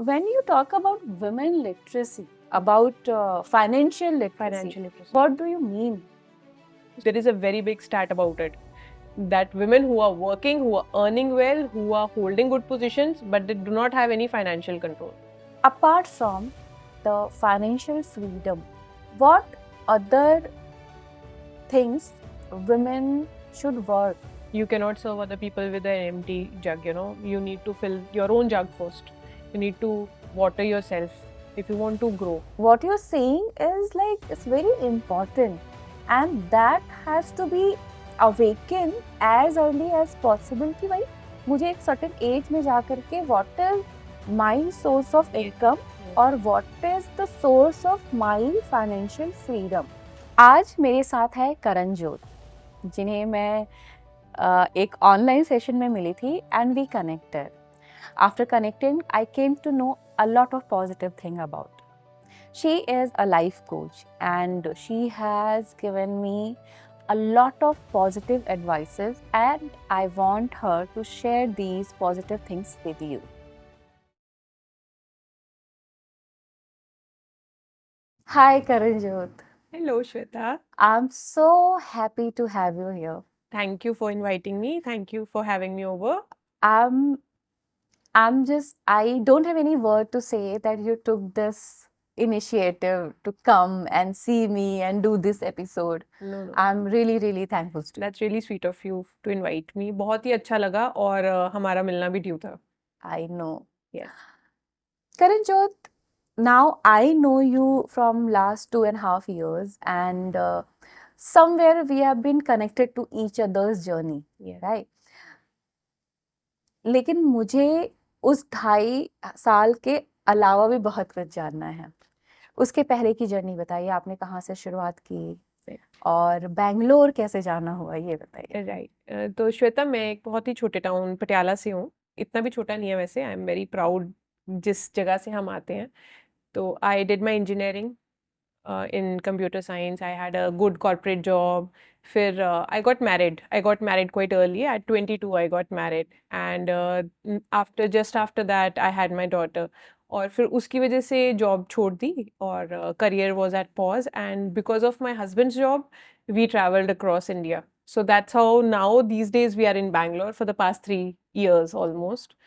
When you talk about women literacy, about financial literacy, what do you mean? There is a very big stat about it, that women who are working, who are earning well, who are holding good positions, but they do not have any financial control. Apart from the financial freedom, what other things women should work? You cannot serve other people with an empty jug, You need to fill your own jug first. You need to water yourself if you want to grow. What you're saying is like it's very important, and that has to be awakened as early as possible कि भाई मुझे एक certain age में जा करके what is my source of income और what is the source of my financial freedom. आज मेरे साथ है करण जोत, जिन्हें मैं एक ऑनलाइन सेशन में मिली थी and we connected. After connecting, I came to know a lot of positive thing about. She is a life coach and she has given me a lot of positive advices, and I want her to share these positive things with you. Hi Karanjot. Hello, Shweta. I'm so happy to have you here. Thank you for inviting me. Thank you for having me over. I don't have any word to say that you took this initiative to come and see me and do this episode. No. I'm really, really thankful to you. That's really sweet of you to invite me. बहुत ही अच्छा लगा और हमारा मिलना भी due था. I know. Yes. Karanjot, now I know you from last 2.5 years, and somewhere we have been connected to each other's journey, right? लेकिन मुझे उस 2.5 साल के अलावा भी बहुत कुछ जानना है. उसके पहले की जर्नी बताइए, आपने कहाँ से शुरुआत की और बैंगलोर कैसे जाना हुआ, ये बताइए. राइट. तो श्वेता, मैं एक बहुत ही छोटे टाउन पटियाला से हूँ. इतना भी छोटा नहीं है वैसे. आई एम वेरी प्राउड जिस जगह से हम आते हैं. तो I did my engineering in computer science. I had a good corporate job. फिर I got married quite early. At 22 I got married, and just after that I had my daughter. और फिर उसकी वजह से जॉब छोड़ दी और career was at pause, and because of my husband's job we traveled across India. So that's how now these days we are in Bangalore for the past 3 years almost.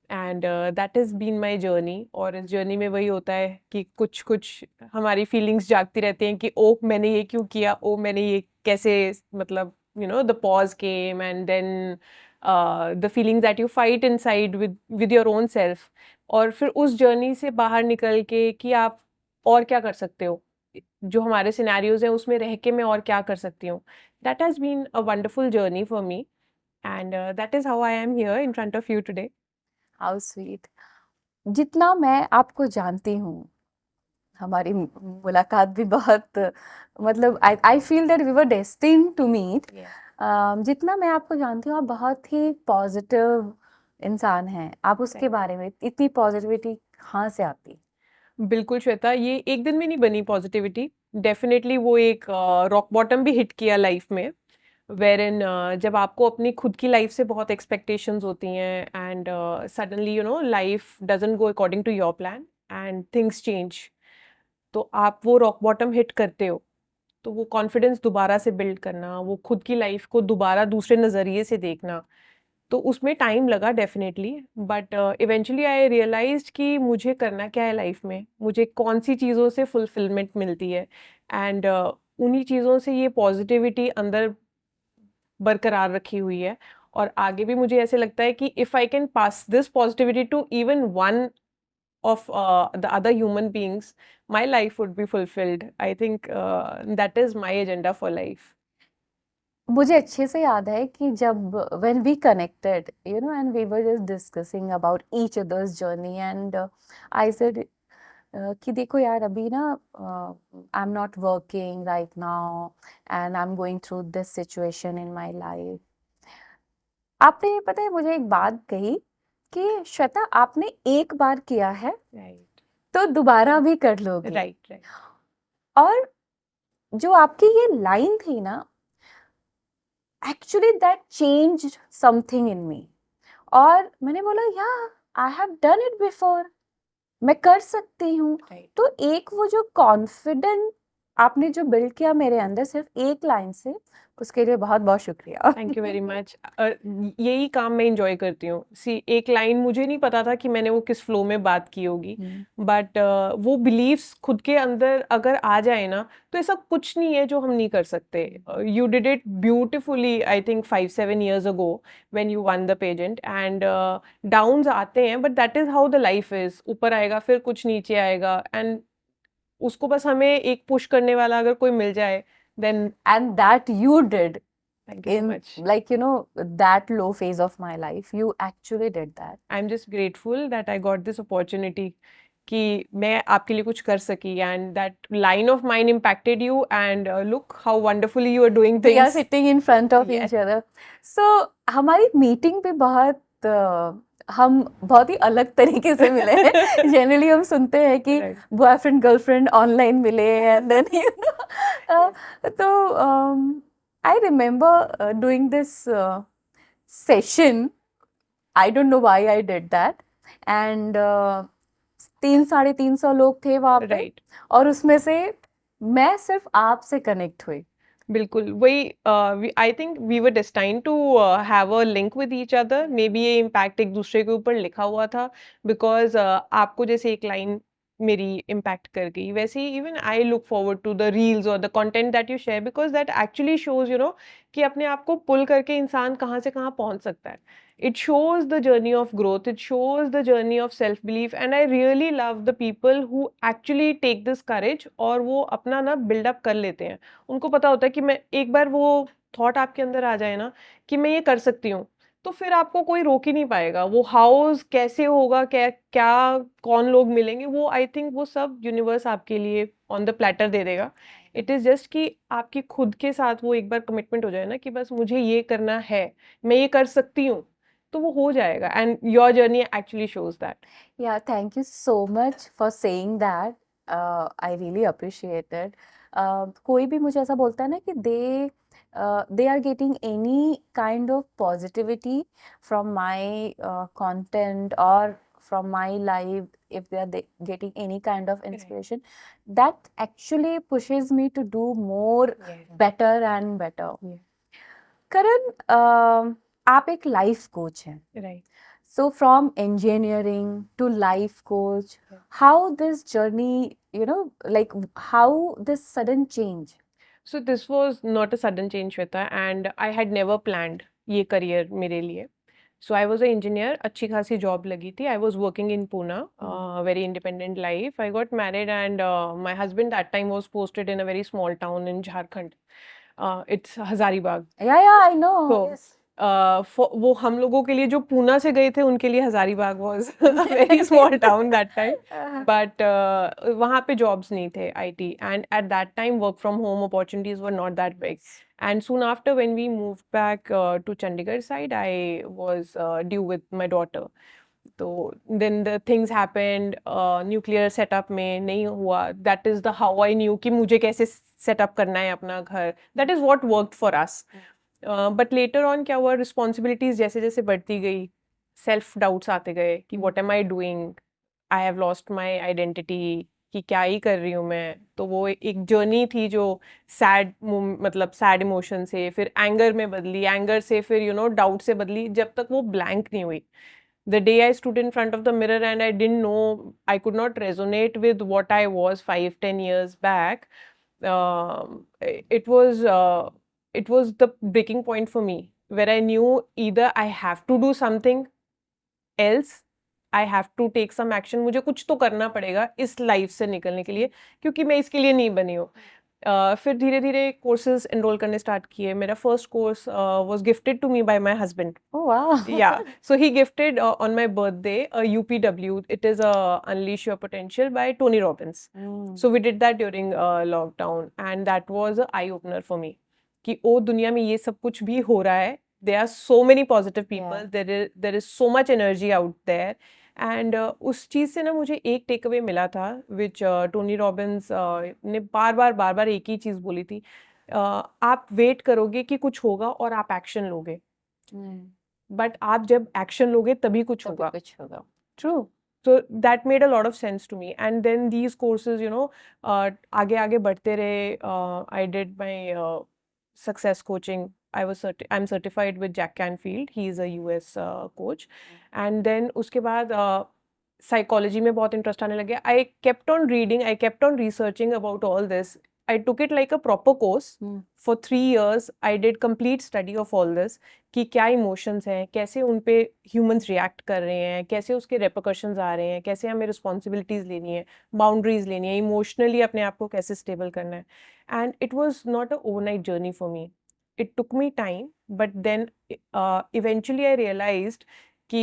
And that is been my journey. और इस journey में वही होता है कि कुछ कुछ हमारी फीलिंग्स जागती रहती हैं कि ओ मैंने ये क्यों किया, ओ मैंने ये कैसे, मतलब the pause came, and then the feelings that you fight inside with your own self. और फिर उस जर्नी से बाहर निकल के कि आप और क्या कर सकते हो, जो हमारे सिनेरियोज हैं उसमें रह के मैं और क्या कर सकती हूँ. That has been a wonderful journey for me, and that is how I am here in front of you today. How sweet. जितना मैं आपको जानती हूँ, हमारी मुलाकात भी बहुत, मतलब I feel that we were destined to meet. जितना मैं आपको जानती हूँ, आप बहुत ही पॉजिटिव इंसान हैं. आप उसके बारे में इतनी पॉजिटिविटी कहाँ से आती? बिल्कुल श्वेता, ये एक दिन में नहीं बनी पॉजिटिविटी. डेफिनेटली वो एक रॉक बॉटम भी हिट किया लाइफ में, वेर जब आपको अपनी खुद की लाइफ से बहुत एक्सपेक्टेशंस होती हैं, and suddenly life doesn't go according to your plan and things change. तो आप वो रॉक बॉटम हिट करते हो, तो वो कॉन्फिडेंस दोबारा से बिल्ड करना, वो खुद की लाइफ को दोबारा दूसरे नज़रिए से देखना, तो उसमें टाइम लगा definitely. But eventually I realised कि मुझे करना क्या है लाइफ में, मुझे कौन सी चीज़ों से फुलफिलमेंट मिलती है, एंड उन्हीं चीज़ों से ये पॉजिटिविटी अंदर बरकरार रखी हुई है. और आगे भी मुझे ऐसे लगता है कि if I can pass this positivity to even one of the other human beings, my life would be fulfilled. I think that is my agenda for life. मुझे अच्छे से याद है कि जब when we connected, and we were just discussing about each other's journey, and I said कि देखो यार, अभी ना I am not working right now and I am going through this situation in my life. आपने पता है मुझे एक बात कही कि श्वेता, आपने एक बार किया है Right. तो दोबारा भी कर लोगे. Right. और जो आपकी ये लाइन थी ना, actually that changed something in me. और मैंने बोला, yeah I have done it before. मैं कर सकती हूँ। राइट। तो एक वो जो कॉन्फिडेंट आपने जो बिल्ड किया मेरे अंदर सिर्फ एक लाइन से, उसके लिए बहुत बहुत शुक्रिया। Thank you very much. यही काम मैं इंजॉय करती हूँ। सी एक लाइन मुझे नहीं पता था कि मैंने वो किस फ्लो में बात की होगी, बट वो बिलीव्स खुद के अंदर अगर आ जाए ना, तो ऐसा कुछ नहीं है जो हम नहीं कर सकते। You did it beautifully, I think 5-7 years ago when you won the pageant, and downs आते हैं, but that is how the life is. ऊपर आएगा, फिर कुछ नीचे आएगा, एंड उसको बस हमें एक पुश करने वाला अगर कोई मिल जाए, then And that you did thank you so in, much. like, you know, that low phase of my life. You actually did that. I'm just grateful that I got this opportunity कि मैं आपके लिए कुछ कर सकी, and that line of mine impacted you, and look how wonderfully you are doing We are things. sitting in front of Yes. each other. So हमारी meeting पे हम बहुत ही अलग तरीके से मिले हैं। जनरली हम सुनते हैं कि Right. बॉयफ्रेंड गर्लफ्रेंड ऑनलाइन मिले, एंड देन यू नो, तो I remember doing this session. I don't know why I did that, and 300-350 लोग थे वहाँ पे, Right. और उसमें से मैं सिर्फ आपसे कनेक्ट हुई. बिल्कुल वही। I think we were destined to have a link with each other. Maybe ये इम्पैक्ट एक दूसरे के ऊपर लिखा हुआ था, बिकॉज आपको जैसे एक लाइन मेरी इम्पैक्ट कर गई, वैसे ही even I look forward to the reels और the content that you share, because that actually shows you know कि अपने आप को पुल करके इंसान कहाँ से कहाँ पहुँच सकता है। It shows the journey of growth, it shows the journey of self belief, and I really love the people who actually take this courage और वो अपना ना build up कर लेते हैं। उनको पता होता है कि मैं एक बार वो थॉट आपके अंदर आ जाए ना कि मैं ये कर सकती हूँ, तो फिर आपको कोई रोक ही नहीं पाएगा। वो हाउस कैसे होगा, क्या क्या कौन लोग मिलेंगे, वो आई थिंक वो सब यूनिवर्स आपके लिए ऑन द प्लेटर दे देगा। इट इज़ जस्ट कि आपकी खुद के साथ वो एक बार कमिटमेंट हो जाए ना कि बस मुझे ये करना है, मैं ये कर सकती हूँ, तो वो हो जाएगा, and your journey actually shows that. Yeah, thank you so much for saying that. I really appreciate it. कोई भी मुझे ऐसा बोलता है ना कि they are getting any kind of positivity from my content or from my life, if they are getting any kind of inspiration, that actually pushes me to do more better and better. Yeah. करण, आप एक life coach हैं. Right. So from engineering to life coach, how this journey, like how this sudden change? So this was not a sudden change, Shweta, and I had never planned ये career मेरे लिए. So I was an engineer, अच्छी खासी job लगी थी. I was working in Pune, very independent life. I got married, and my husband that time was posted in a very small town in Jharkhand. It's Hazaribagh. Yeah, I know. So Yes. वो हम लोगों के लिए जो पूना से गए थे उनके लिए Hazaribagh was a very small town that time, but वहाँ पे जॉब्स नहीं थे IT, and at that time work from home opportunities were not that big, and soon after when we moved back to Chandigarh side, I was due with my daughter. तो then the things happened, nuclear setup में नहीं हुआ. that is the how I knew कि मुझे कैसे setup करना है अपना घर. that is what worked for us. But later on क्या हुआ, रिस्पॉन्सिबिलिटीज जैसे जैसे बढ़ती गई, सेल्फ डाउट्स आते गए कि what am I doing, I have lost my identity, कि क्या ही कर रही हूँ मैं. तो वो एक जर्नी थी जो सैड, मतलब सैड इमोशन से फिर एंगर में बदली, एंगर से फिर डाउट से बदली, जब तक वो ब्लैंक नहीं हुई. The day I stood in front of the mirror and I didn't know, I could not resonate with what I was 5-10 years back. It was the breaking point for me, where I knew either I have to do something else, I have to take some action. मुझे कुछ तो करना पड़ेगा इस life से निकलने के लिए, क्योंकि मैं इसके लिए नहीं बनी हूँ. फिर धीरे धीरे कोर्सेज एनरोल करने स्टार्ट किए. मेरा first course was gifted to me by my husband. Oh wow. Yeah, so he gifted on my birthday a UPW. It is a Unleash Your Potential by Tony Robbins. So we did that during lockdown, and that was a eye opener for me. कि ओ दुनिया में ये सब कुछ भी हो रहा है. There are so many positive people. There is so much energy out there. And उस चीज़ से ना मुझे एक टेक अवे मिला था, विच टोनी रॉबिन्स ने बार बार एक ही चीज़ बोली थी. आप वेट करोगे कि कुछ होगा और आप एक्शन लोगे, बट आप जब एक्शन लोगे तभी कुछ होगा. कुछ होगा. True. So that made a lot of sense to me. And then these courses, आगे आगे बढ़ते रहे. I did my success coaching. I'm certified with Jack Canfield. He is a US coach. And then उसके बाद psychology में बहुत interest आने लगे. I kept on reading. I kept on researching about all this. I took it like a proper course. For 3 years, I did complete study of all this. कि क्या emotions हैं, कैसे उन पे ह्यूमंस रिएक्ट कर रहे हैं, कैसे उसके रेपरकशंस आ रहे हैं, कैसे हमें रिस्पॉन्सिबिलिटीज़ लेनी है, बाउंड्रीज लेनी है, इमोशनली अपने आप को कैसे स्टेबल करना है. And it was not a overnight journey for me. It took me time, but then eventually I realised कि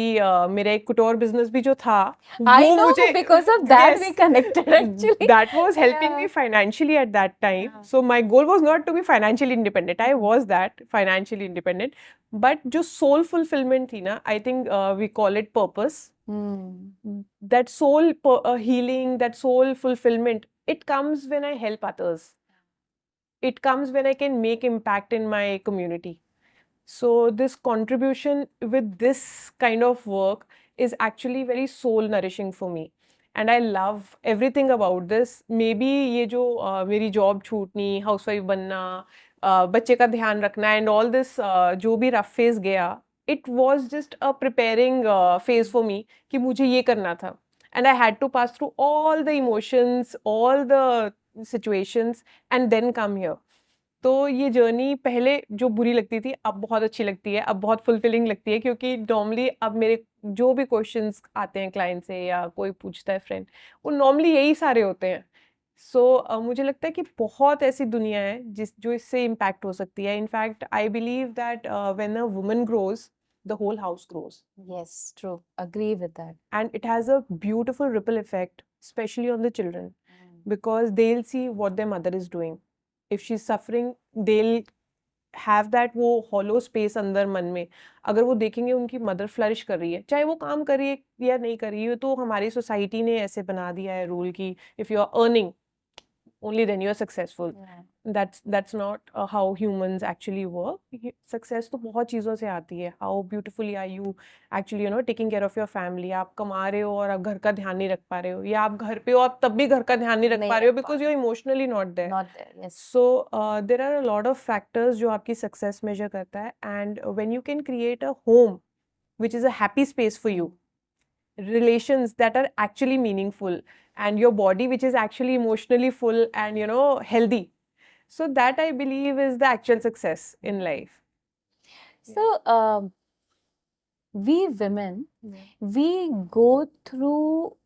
मेरा एक कुटोर बिजनेस भी जो था I वो know, मुझे because of that we yes connected actually. that was helping me Yeah. financially at that time. Yeah. So my goal was not to be financially independent. I was that financially independent, but जो soul fulfillment थी ना, I think we call it purpose. That soul healing, that soul fulfillment, it comes when I help others. It comes when I can make impact in my community. So this contribution with this kind of work is actually very soul nourishing for me. And I love everything about this. Maybe ये जो मेरी job छूटनी, housewife बनना, बच्चे का ध्यान रखना and all this जो भी रफ फेज गया, it was just a preparing phase for me कि मुझे ये करना था. And I had to pass through all the emotions, all the situations and then come here. तो ये जर्नी पहले जो बुरी लगती थी, अब बहुत अच्छी लगती है, अब बहुत फुलफिलिंग लगती है, क्योंकि नॉर्मली अब मेरे जो भी क्वेश्चंस आते हैं क्लाइंट से या कोई पूछता है फ्रेंड, वो नॉर्मली यही सारे होते हैं. सो मुझे लगता है कि बहुत ऐसी दुनिया है जो इससे इम्पैक्ट हो सकती है. In fact I believe that when a woman grows, the whole house grows. Yes, true. Agree with that. And it has a beautiful ripple effect, especially on the children, because they'll see what their mother is doing. If she's suffering, they'll have that वो hollow space अंदर मन में. अगर वो देखेंगे उनकी mother flourish कर रही है, चाहे वो काम कर रही है या नहीं कर रही है, तो हमारी सोसाइटी ने ऐसे बना दिया है रूल कि if you are earning, only then you are successful. Yeah. That's not how humans actually work. Success तो बहुत चीज़ों से आती है. How beautifully are you actually taking care of your family. आप कमा रहे हो और आप घर का ध्यान नहीं रख पा रहे हो, या आप घर पे हो आप तब भी घर का ध्यान नहीं रख पा रहे हो because you're emotionally not there. Not there. Yes. So there are a lot of factors जो आपकी success measure करता है. And when you can create a home which is a happy space for you, relations that are actually meaningful, and your body which is actually emotionally full and healthy, so that I believe is the actual success in life. So we women, we go through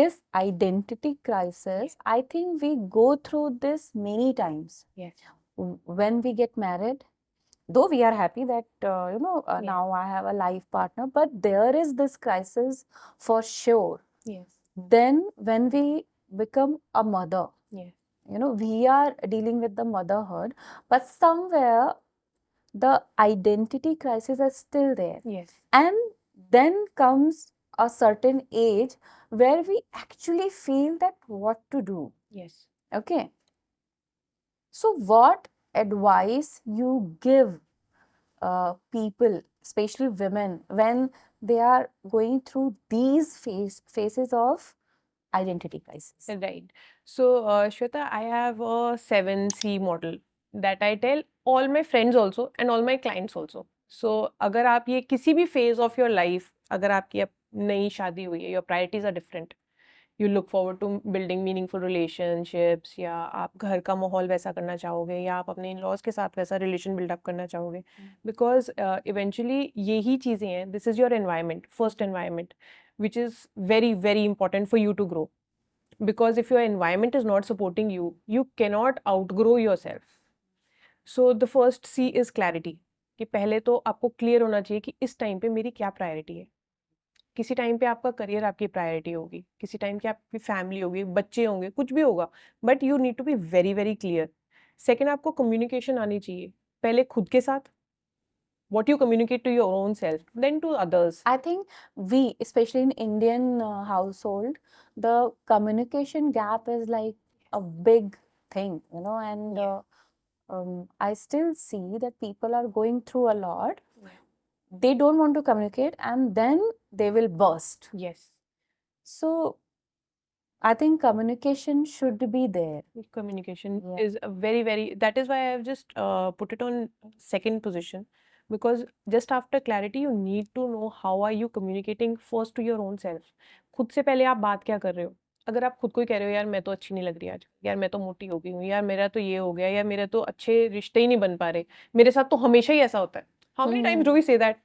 this identity crisis. I think we go through this many times. Yes. When we get married, though we are happy that now I have a life partner, but there is this crisis for sure. Yes. Then when we become a mother, Yes. we are dealing with the motherhood, but somewhere the identity crisis is still there. Yes. And then comes a certain age where we actually feel that what to do. Yes. Okay. So what advice you give people, especially women, when they are going through these phases of identity crisis? Right. So Shweta, I have a 7C model that I tell all my friends also and all my clients also. So अगर आप ये किसी भी phase of your life, अगर आपकी अब नई शादी हुई है, your priorities are different, you look forward to building meaningful relationships, या आप घर का माहौल वैसा करना चाहोगे, या आप अपने in-laws के साथ वैसा relation build up करना चाहोगे, because eventually यही चीज़ें हैं, this is your environment, first environment, which is very very important for you to grow. Because if your environment is not supporting you, you cannot outgrow yourself. So the first C is clarity. कि पहले तो आपको clear होना चाहिए कि इस time पे मेरी क्या प्रायोरिटी है. किसी टाइम पे आपका करियर आपकी प्रायोरिटी होगी, किसी टाइम पे आपकी फैमिली होगी, बच्चे होंगे, कुछ भी होगा, but you need to be very very clear. Second, आपको कम्युनिकेशन आनी चाहिए, पहले खुद के साथ, what you communicate to your own self, then to others. I think we, especially in Indian household, the communication gap is like a big thing, and I still see that people are going through a lot. they don't want to communicate and then they will burst. Yes. So I think communication should be there. Communication Yeah. is a very, very, that is why I've just put it on second position, because just after clarity you need to know how are you communicating first to your own self. खुद से पहले आप बात क्या कर रहे हो? अगर आप खुद को ही कह रहे हो यार मैं तो अच्छी नहीं लग रही आज, यार मैं तो मोटी हो गई हूँ, यार मेरा तो ये हो गया, यार मेरे तो अच्छे रिश्ते ही नहीं बन पा रहे, मेरे साथ तो हमेशा ही ऐसा होता है। How many times do we say that?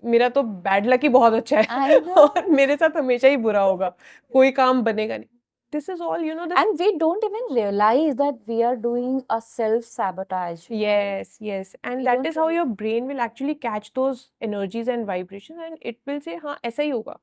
मेरा तो बैड लक ही बहुत अच्छा है I know. और मेरे साथ हमेशा ही बुरा होगा, कोई काम बनेगा नहीं। This is all, you know, the And we don't even realize that we are doing a self-sabotage. right? yes, yes, and We that don't is how realize. your brain will actually catch those energies and vibrations, and it will say हाँ ऐसा ही होगा,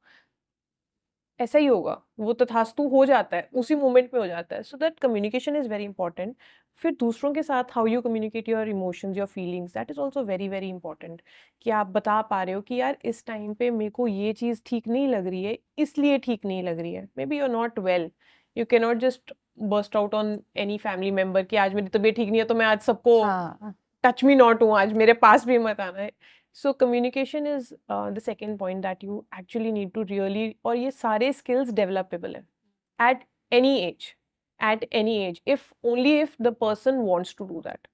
ऐसा ही होगा, वो तथास्तु हो जाता है, उसी मोमेंट में हो जाता है। So that communication is very important. फिर दूसरों के साथ how you communicate your emotions, your feelings, that is also very very important. कि आप बता पा रहे हो कि यार इस टाइम पे मेरे को ये चीज़ ठीक नहीं लग रही है, इसलिए ठीक नहीं लग रही है। Maybe you're not well. You cannot just burst out on any family member कि आज मेरी तबीयत ठीक नहीं है तो मैं आज सबको हाँ. touch me not हूँ, आज मेरे पास भी मत आना है। So communication is the second point that you actually need to really, और ये सारे skills developable है at any age, if only if the person wants to do that.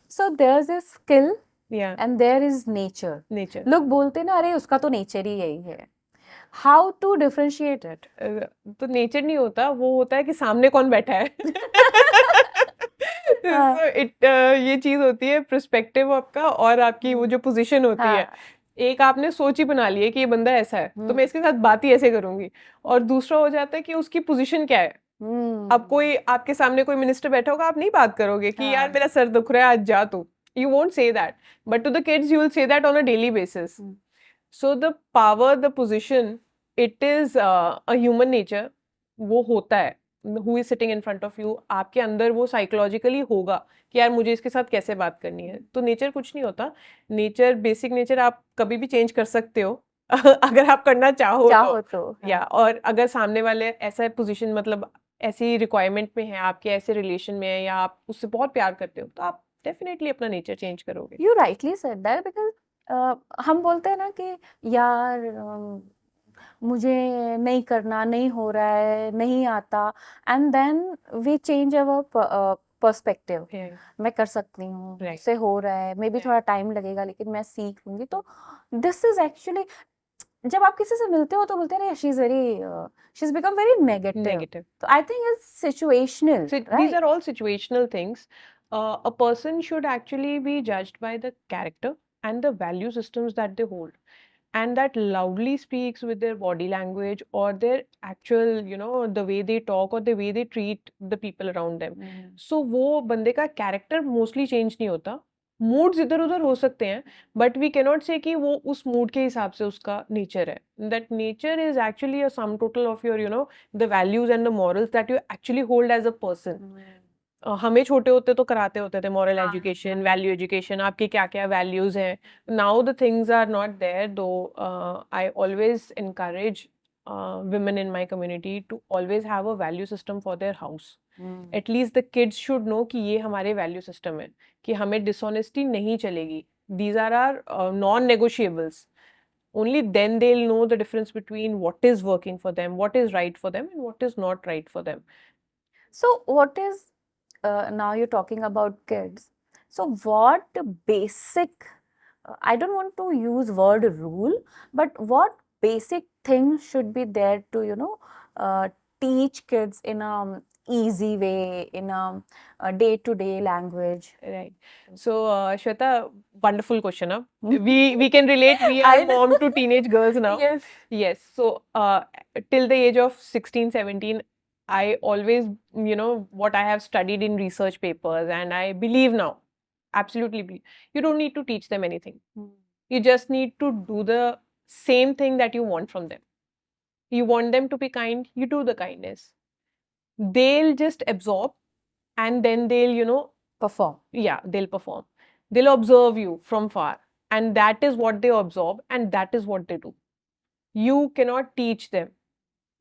So there's a skill Yeah, and there is nature. nature. लोग बोलते हैं ना अरे उसका तो नेचर ही यही है. How to differentiate it? तो नेचर नहीं होता, वो होता है कि सामने कौन बैठा है। हाँ. So ये चीज होती है पर्सपेक्टिव आपका और आपकी वो जो पोजीशन होती है। हाँ. एक आपने सोच ही बना ली है कि ये बंदा ऐसा है तो मैं इसके साथ बात ही ऐसे करूंगी, और दूसरा हो जाता है कि उसकी पोजीशन क्या है। अब कोई आपके सामने कोई मिनिस्टर बैठा होगा, आप नहीं बात करोगे कि यार हाँ. मेरा सर दुख रहा है आज जा तू, you won't say that, but to the kids you will say that on a daily basis. So the power, the position, it is a human nature, वो होता है, who is sitting in front of you, आपके अंदर वो psychologically होगा कि यार मुझे इसके साथ कैसे बात करनी है। तो नेचर कुछ नहीं होता, नेचर, बेसिक नेचर आप कभी भी चेंज कर सकते हो अगर आप करना चाहो तो या, और अगर सामने वाले ऐसा पोजीशन, मतलब ऐसी रिक्वायरमेंट में है, आपके ऐसे रिलेशन में है, या आप उससे बहुत प्यार करते हो, तो आप डेफिनेटली अपना नेचर चेंज करोगे। You rightly said that because हम बोलते हैं ना कि यार मुझे नहीं करना, नहीं हो रहा है, नहीं आता, and then we change our perspective. Yeah, मैं कर सकती हूँ, Right. मुझसे हो रहा है, मे बी Right. थोड़ा टाइम लगेगा लेकिन मैं सीख लूंगी. तो दिस इज एक्चुअली, जब आप किसी से मिलते हो तो बोलते हैं she is become very negative. negative. तो I think it's situational, So these are all situational things. A person should actually be judged by the character and the value systems that they hold, and that loudly speaks with their body language or their actual, you know, the way they talk or the way they treat the people around them. So वो बंदे का character mostly change नहीं होता, moods इधर उधर हो सकते हैं, but we cannot say कि वो उस mood के हिसाब से उसका nature है. That nature is actually a sum total of your, you know, the values and the morals that you actually hold as a person. हमें छोटे होते तो कराते होते थे मॉरल एजुकेशन, वैल्यू एजुकेशन, आपके क्या क्या वैल्यूज हैं. Now the things are not there, though I always encourage women in my community to always have a value system for their house. At least the kids should know कि ये हमारे value system है, कि हमें dishonesty नहीं चलेगी. These are our non-negotiables. Only then they'll know the difference between what is working for them, what is right for them, and what is not right for them. So what is now you're talking about kids. So what basic, I don't want to use word rule, but what basic things should be there to, you know, teach kids in a easy way, in a day-to-day language? Right. So, Shweta, wonderful question. Huh? We can relate. We are I know. mom to teenage girls now. Yes. Yes. So, till the age of 16, 17, I always, you know, what I have studied in research papers, and I believe now, absolutely believe, you don't need to teach them anything. You just need to do the same thing that you want from them. You want them to be kind, you do the kindness. They'll just absorb, and then they'll, you know, Perform. yeah, they'll perform. They'll observe you from far, and that is what they absorb, and that is what they do. You cannot teach them.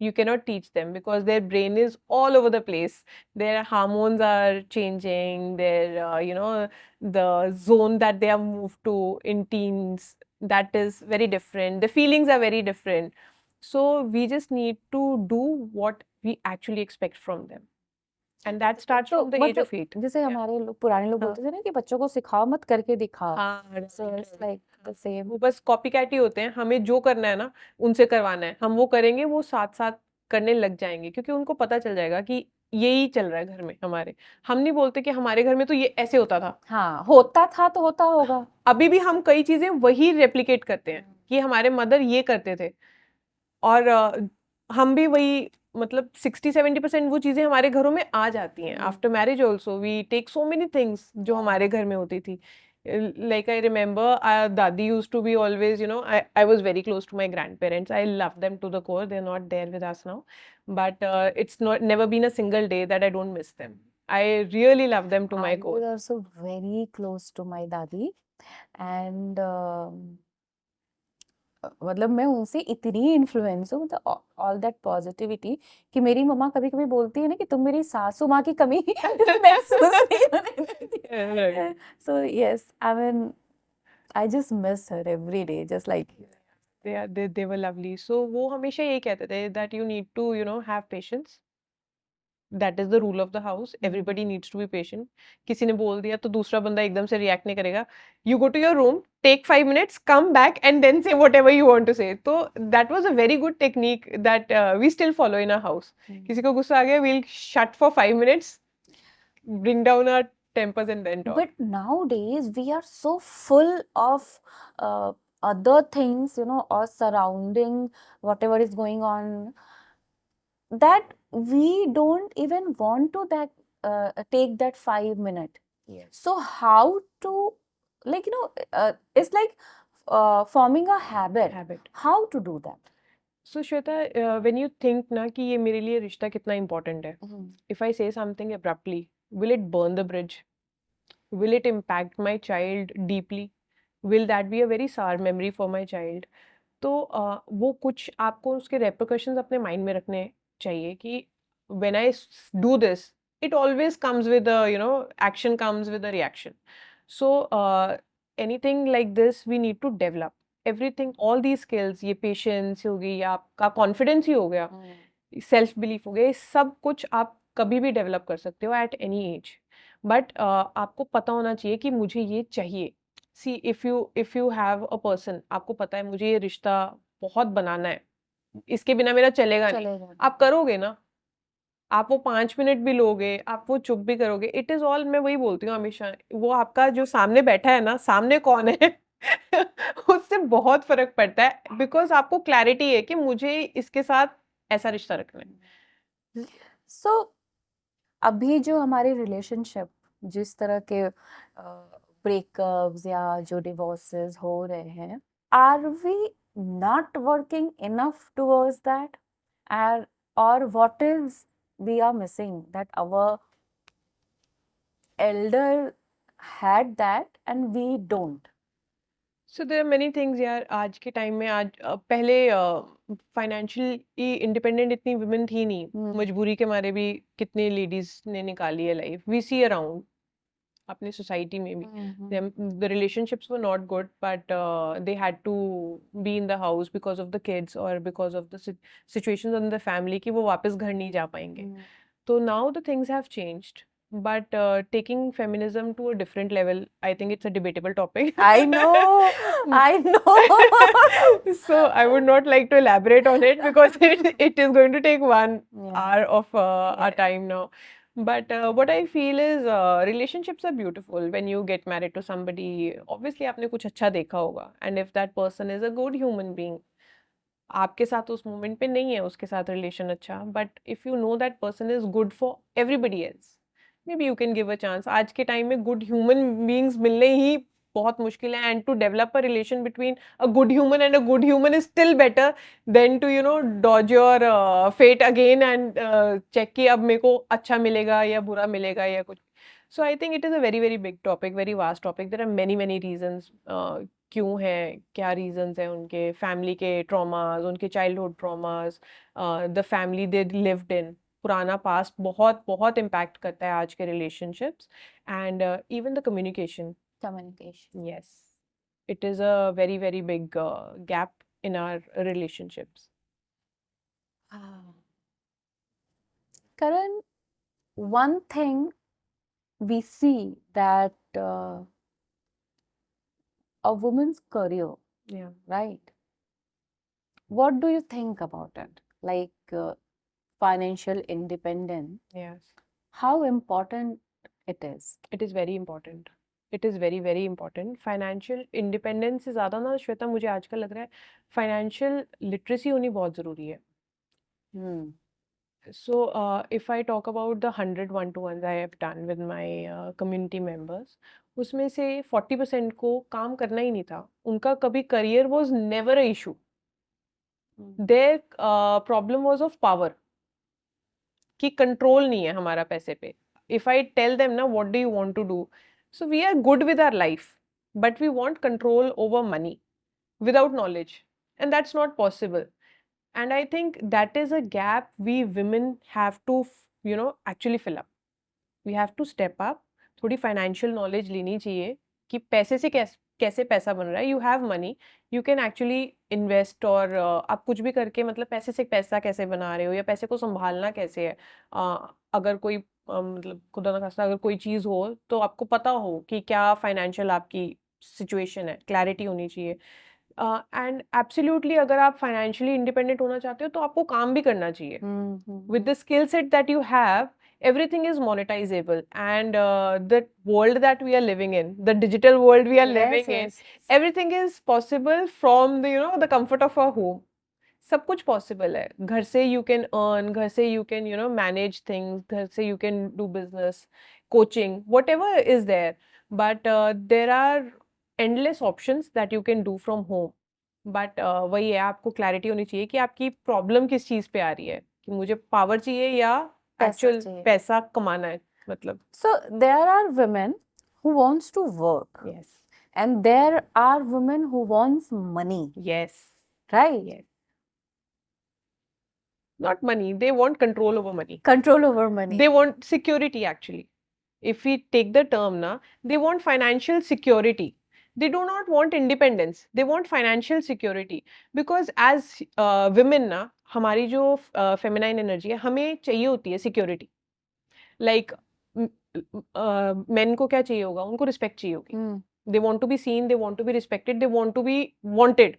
You cannot teach them because their brain is all over the place. Their hormones are changing, their the zone that they have moved to in teens, that is very different. The feelings are very different. So we just need to do what we actually expect from them, and that starts तो from the age मतलब of 8. जैसे Yeah. हमारे लोग पुराने लोग हाँ बोलते थे ना कि बच्चों को सिखाओ मत करके दिखाओ, हाँ so it's like the same. वो बस कॉपी कैट ही होते हैं। हमें जो करना है ना उनसे करवाना है, हम वो करेंगे, वो साथ साथ करने लग जाएंगे क्योंकि उनको पता चल जाएगा कि यही चल रहा है घर में हमारे। हम नहीं बोलते कि हमारे घर में तो ये ऐसे होता था। हाँ, होता था तो होता होगा। अभी भी हम कई चीजें वही रेप्लिकेट करते हैं कि हमारे मदर ये करते थे, और हम भी वही, मतलब 60-70% वो चीजें हमारे घरों में आ जाती हैं। After marriage also we take so many things जो हमारे घर में होती थी। Like I remember, Dadi used to be always, I was very close to my grandparents. I love them to the core. They're not there with us now, but it's not never been a single day that I don't miss them. I really love them to my I core. was also very close to my दादी and मतलब मैं उनसे इतनी influence हूँ, मतलब all that positivity कि मेरी मम्मा कभी-कभी बोलती है ना कि तुम मेरी सासू माँ की कमी महसूस नहीं होने देती। So yes, I mean I just miss her every day just like They were lovely. So वो हमेशा यही कहते थे that you need to have patience. That is the rule of the house. Everybody needs to be patient. किसी ने बोल दिया तो दूसरा बंदा एकदम से react नहीं करेगा. You go to your room, take 5 minutes, come back and then say whatever you want to say. तो that was a very good technique that we still follow in our house. किसी को गुस्सा आ गया, we'll shut for 5 minutes, bring down our tempers and then talk. But nowadays we are so full of other things, or surrounding whatever is going on, that we don't even want to that take that 5 minute. Yes. So how to, like, it's like forming a habit. How to do that? So Shweta, when you think ना कि ये मेरे लिए रिश्ता कितना important है, if I say something abruptly, will it burn the bridge? Will it impact my child deeply? Will that be a very sour memory for my child? तो वो कुछ आपको उसके repercussions अपने mind में रखने चाहिए कि when I do this, it always comes with a, action comes with a reaction. So anything like this we need to develop. Everything, all these skills, ये patience हो गई, या आपका confidence ही हो गया, self belief हो गया, ये सब कुछ आप कभी भी develop कर सकते हो at any age. But आपको पता होना चाहिए कि मुझे ये चाहिए. See, if you have a person, आपको पता है मुझे ये रिश्ता बहुत बनाना है, इसके बिना मेरा चलेगा नहीं, आप करोगे ना, आप वो 5 मिनट भी लोगे, आप वो चुप भी करोगे, इट इज ऑल, मैं वही बोलती हूँ हमेशा, वो आपका जो सामने बैठा है ना, सामने कौन है उससे बहुत फर्क पड़ता है, बिकॉज आपको क्लैरिटी है कि मुझे इसके साथ ऐसा रिश्ता रखना है. सो अभी जो हमारे रिलेशनशिप जिस तरह के ब्रेकअप्स या जो डिवोर्सेस हो रहे हैं, are we not working enough towards that, और what is we are missing that our elder had that and we don't. So there are many things यार. आज के टाइम में, आज पहले फाइनेंशियली इंडिपेंडेंट इतनी वुमेन थी नहीं, मजबूरी के मारे भी कितनी लेडीज ने निकाली है लाइफ. वी सी अराउंड अपने सोसाइटी में भी the relationships were not good, but they had to be in the house because of the kids or because of the situations in the family कि वो वापस घर नहीं जा पाएंगे. So now the things have changed, but taking feminism to a different level, I think it's a debatable topic. I know. So I would not like to elaborate on it because it is going to take 1 hour of our time now. But what I feel is relationships are beautiful when you get married to somebody. Obviously आपने कुछ अच्छा देखा होगा, and if that person is a good human being, आपके साथ उस moment पे नहीं है उसके साथ रिलेशन अच्छा, but if you know that person is good for everybody else, may be you can give a chance. आज के टाइम में गुड ह्यूमन बींग्स मिलने ही बहुत मुश्किल है, and to develop a relation between a good human and a good human is still better than to dodge your fate again and check कि अब मेरे को अच्छा मिलेगा या बुरा मिलेगा या कुछ. So I think it is a very very big topic, very vast topic. There are many reasons क्यों है, क्या रीजंस हैं उनके, फैमिली के ट्रॉमास, उनके childhood traumas, the family they lived in, पुराना पास्ट बहुत बहुत इम्पैक्ट करता है आज के relationships and even the communication. Communication. Yes, it is a very, very big gap in our relationships. Karan, one thing we see that a woman's career, Yeah. right? What do you think about it? Like financial independence, Yes. how important it is? It is very important. It is very, very important. Financial independence से ज़्यादा ना श्वेता मुझे आजकल लग रहा है financial literacy होनी बहुत ज़रूरी है. Hmm. So, if I talk about the 100 one-to-ones I have done with my community members, उसमें से 40% को काम करना ही नहीं था. उनका कभी career was never a issue. Their problem was of power. कि कंट्रोल नहीं है हमारा पैसे पे. If I tell them ना what do you want to do, so we are good with our life, but we want control over money without knowledge, and that's not possible. And I think that is a gap we women have to, actually fill up. We have to step up. थोड़ी financial knowledge लेनी चाहिए कि पैसे से कैसे पैसा बन रहा है. You have money, you can actually invest और आप कुछ भी करके मतलब पैसे से पैसा कैसे बना रहे हो या पैसे को संभालना कैसे है. अगर कोई मतलब खुदा ना खास्ता अगर कोई चीज़ हो तो आपको पता हो कि क्या फाइनेंशियल आपकी सिचुएशन है, क्लैरिटी होनी चाहिए. एंड एब्सोल्युटली अगर आप फाइनेंशियली इंडिपेंडेंट होना चाहते हो तो आपको काम भी करना चाहिए. With the skill set that you have, everything is monetizable, and the world that we are living in, the digital world we are living in, everything is possible from the comfort of our home. सब कुछ possible है. घर से you can earn, घर से you can manage things, घर से you can do business, coaching, whatever is there. But there are endless options that you can do from home. But वही है, आपको clarity होनी चाहिए कि आपकी problem किस चीज़ पे आ रही है, कि मुझे power चाहिए या actual पैसा कमाना है मतलब. So there are women who wants to work. Yes. And there are women who wants money. Yes. Right? Yes. Not money, they want control over money. Control over money. They want security actually. If we take the term na, they want financial security. They do not want independence. They want financial security. Because as women na, हमारी जो feminine energy है, हमें चाहिए होती है security. Like men को क्या चाहिए होगा? उनको respect चाहिए होगी. They want to be seen, they want to be respected, they want to be wanted.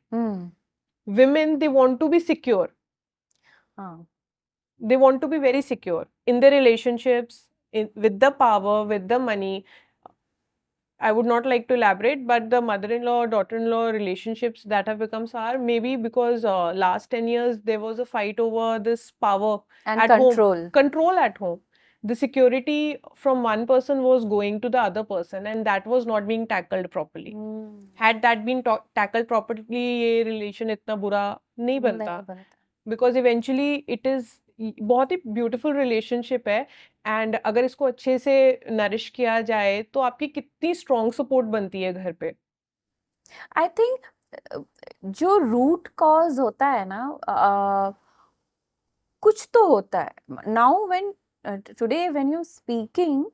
Women, they want to be secure. They want to be very secure in their relationships, with the power, with the money. I would not like to elaborate, but the mother-in-law, daughter-in-law relationships that have become sour, maybe because last 10 years there was a fight over this power and at control. home. Control at home. The security from one person was going to the other person, and that was not being tackled properly. Had that been tackled properly, ये relation इतना बुरा नहीं बनता. Because eventually it is बहुत ही beautiful relationship है, and अगर इसको अच्छे से नरिश किया जाए तो आपकी कितनी स्ट्रॉन्ग सपोर्ट बनती है घर पे. आई थिंक जो रूट कॉज होता है ना, कुछ तो होता है. Now when today when you speaking,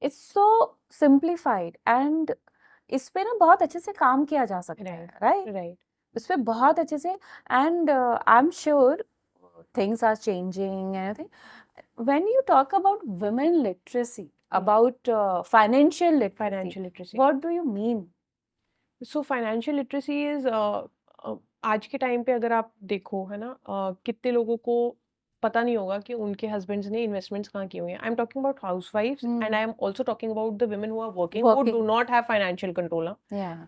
it's so simplified, and इस पे ना बहुत अच्छे से काम किया जा सकता है. राइट. इस पे बहुत अच्छे से, and I am sure things are changing and everything. When you talk about women literacy, about financial literacy, what do you mean? So financial literacy is आज के टाइम पे अगर आप देखो है ना, कितने लोगों को पता नहीं होगा कि उनके हस्बैंड्स ने इन्वेस्टमेंट्स कहाँ किए हुए हैं. आई एम टॉकिंग अबाउट हाउसवाइफ्स and I am also talking about the women who are working, who do not have financial control.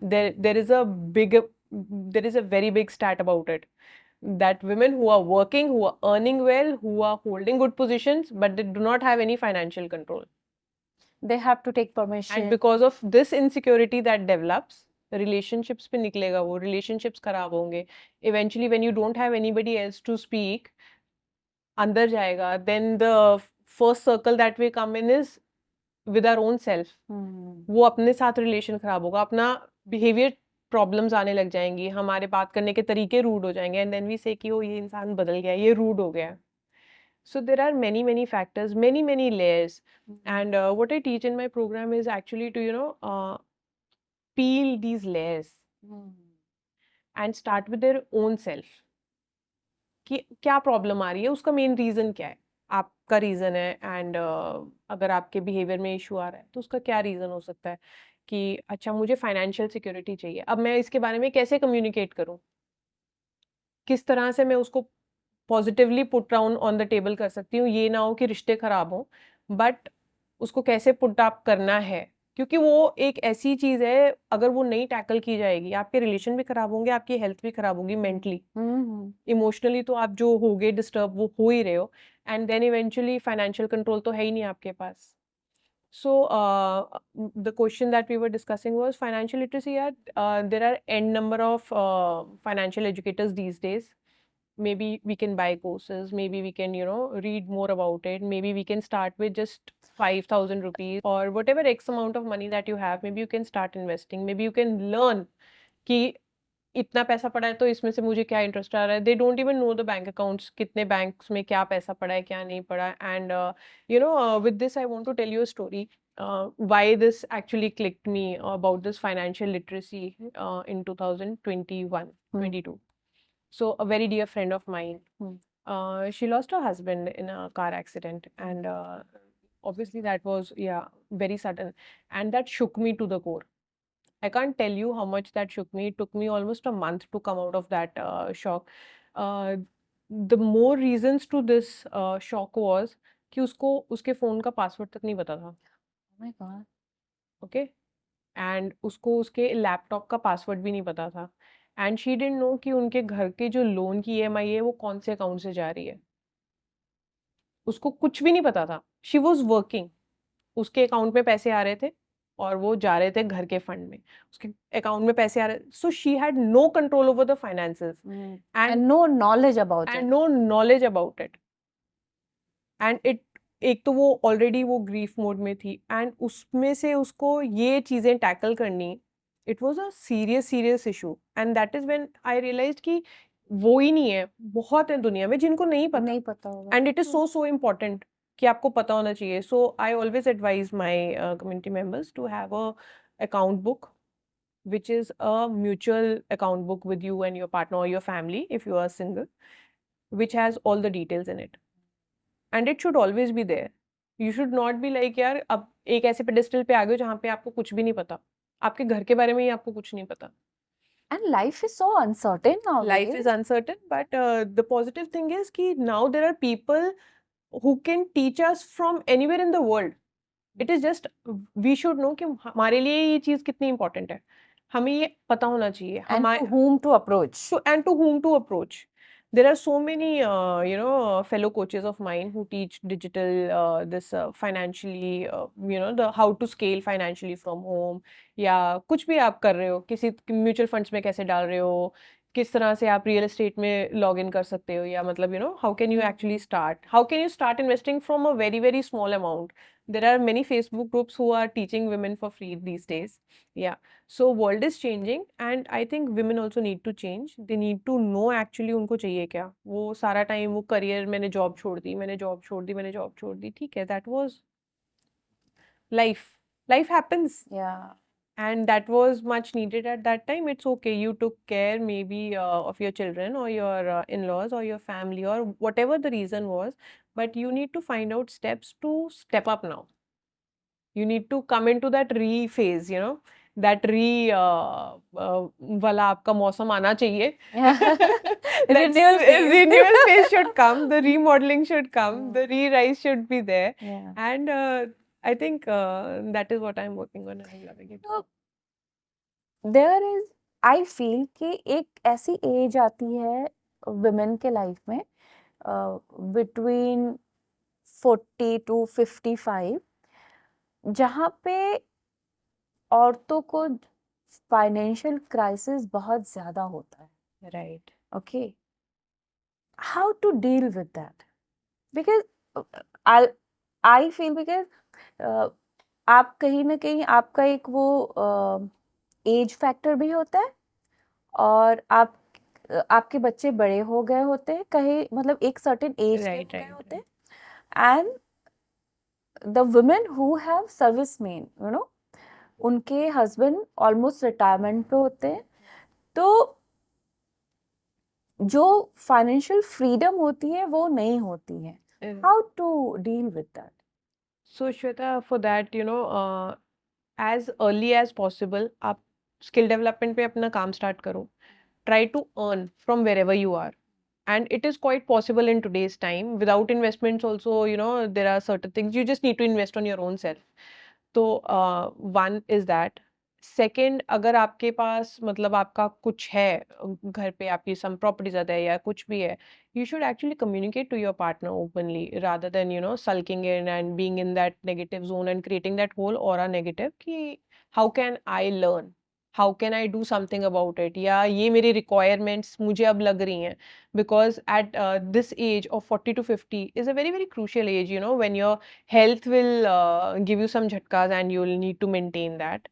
There is a very big stat about it, that women who are working, who are earning well, who are holding good positions, but they do not have any financial control. They have to take permission. And because of this insecurity that develops, relationships पे निकलेगा वो, relationships खराब होंगे. Eventually when you don't have anybody else to speak, अंदर जाएगा, then the first circle that we come in is with our own self. वो अपने साथ relation खराब होगा, अपना behavior प्रॉब्लम्स आने लग जाएंगी, हमारे बात करने के तरीके रूड हो जाएंगे, एंड देन वी से कि ओ ये इंसान बदल गया, ये रूड हो गया. So there are many factors, many layers, and what I teach in my program is actually to peel these layers and start with their own self. कि क्या प्रॉब्लम आ रही है, उसका मेन रीजन क्या है, आपका रीजन है, एंड अगर आपके बिहेवियर में इशू आ रहा है तो उसका क्या रीजन हो सकता है. कि अच्छा मुझे फाइनेंशियल सिक्योरिटी चाहिए, अब मैं इसके बारे में कैसे कम्युनिकेट करूं, किस तरह से मैं उसको positively put down on the table कर सकती हूँ, ये ना हो कि रिश्ते खराब हो, बट उसको कैसे पुट अप करना है, क्योंकि वो एक ऐसी चीज है, अगर वो नहीं टैकल की जाएगी, आपके रिलेशन भी खराब होंगे, आपकी हेल्थ भी खराब होगी, मेंटली, इमोशनली तो आप जो होगे डिस्टर्ब, वो हो ही रहे हो, and then eventually financial control तो है ही नहीं आपके पास. So, the question that we were discussing was financial literacy. There are n number of financial educators these days. Maybe we can buy courses. Maybe we can, read more about it. Maybe we can start with just 5,000 rupees or whatever X amount of money that you have. Maybe you can start investing. Maybe you can learn कि इतना पैसा पड़ा है तो इसमें से मुझे क्या इंटरेस्ट आ रहा है. They don't even know the bank accounts, कितने बैंक्स में क्या पैसा पड़ा है, क्या नहीं पड़ा. And with this I want to tell you a story why this actually clicked me about this financial literacy in 2021-22. So a very dear friend of mine, she lost her husband in a car accident, and obviously that was, yeah, very sudden, and that shook me to the core. I can't tell you how much that shook me. It took me almost a month to come out of that shock. Uh, the more reasons to this shock was कि उसको उसके phone का password तक नहीं पता था. Oh my God. Okay, and उसको उसके लैपटॉप का पासवर्ड भी नहीं पता था, एंड शी डिडंट नो कि उनके घर के जो लोन की ईएमआई है वो कौन से अकाउंट से जा रही है. उसको कुछ भी नहीं पता था. शी वॉज वर्किंग, उसके अकाउंट में पैसे आ रहे थे और वो जा रहे थे घर के फंड में, उसके अकाउंट में पैसे आ रहे. So she had no control over the finances And no knowledge about it. And no knowledge about it. And it, एक तो वो ऑलरेडी वो ग्रीफ मोड में थी, एंड उसमें से उसको ये चीजें टैकल करनी, it was a serious issue. And that is when I realised कि वो ही नहीं है, बहुत है दुनिया में जिनको नहीं पता, होगा. And it is so important कि आपको पता होना चाहिए. So I always advise my community members to have a account book which is a mutual account book with you and your partner or your family if you are single, which has all the details in it. And it should always be there. You should not be like यार अब एक ऐसे pedestal पे आ गए हो जहाँ पे आपको कुछ भी नहीं पता, आपके घर के बारे में ही आपको कुछ नहीं पता. And life is so uncertain nowadays. Life is uncertain, but the positive thing is कि now there are people who can teach us from anywhere in the world. It is just we should know कि हमारे लिए ये चीज़ कितनी important है, हमें ये पता होना चाहिए. And to whom to approach. And to whom to approach. There are so many, fellow coaches of mine who teach digital, this financially, the how to scale financially from home. या कुछ भी आप कर रहे हो, किसी म्यूचुअल फंड्स में कैसे डाल रहे हो, किस तरह से आप रियल एस्टेट में लॉग इन कर सकते हो, या मतलब how can you actually start, how can you start investing from a very small amount. There are many Facebook groups who are teaching women for free these days. Yeah. So world is changing, and I think women also need to change. They need to know actually उनको चाहिए क्या. वो सारा time वो career, मैंने job छोड़ दी, मैंने job छोड़ दी, ठीक है, that was life happens. Yeah. And that was much needed at that time. It's okay, you took care maybe of your children or your in-laws or your family or whatever the reason was, but you need to find out steps to step up now. You need to come into that phase, that वाला आपका मौसम आना चाहिए. Renewal phase should come, the remodeling should come, the re-rise should be there. Yeah. And I think that is what I'm working on, and I'm loving it. So, there is, I feel कि एक ऐसी as आती है women के life में between 40 to 55 जहाँ पे औरतों को फाइनेंशियल क्राइसिस बहुत ज्यादा होता है. Right. Okay. How to deal with that? Because I feel आप कहीं ना कहीं आपका एक वो एज फैक्टर भी होता है और आपके बच्चे बड़े हो गए होते हैं, कहीं मतलब एक सर्टेन एज के राइट हो गए राइट होते हैं, and the women who have serviceman, उनके हस्बैंड ऑलमोस्ट रिटायरमेंट पे होते हैं, तो जो फाइनेंशियल फ्रीडम होती है वो नहीं होती है. Right. How to deal with that? So Shweta, for that as early as possible आप स्किल डेवलपमेंट पे अपना काम स्टार्ट करो. Try to earn from wherever you are, and it is quite possible in today's time. Without investments also, there are certain things you just need to invest on your own self. तो one is that. Second, अगर आपके पास मतलब आपका कुछ है, घर पे आपकी सम प्रॉपर्टी ज़्यादा है या कुछ भी है, you should actually communicate to your partner openly rather than sulking in and being in that negative zone and creating that whole aura negative कि how can I learn, how can I do something about it, या ये मेरी requirements मुझे अब लग रही हैं. Because at this age of 40 to 50 is a very very crucial age, when your health will give you some jhatkas and you'll need to maintain that.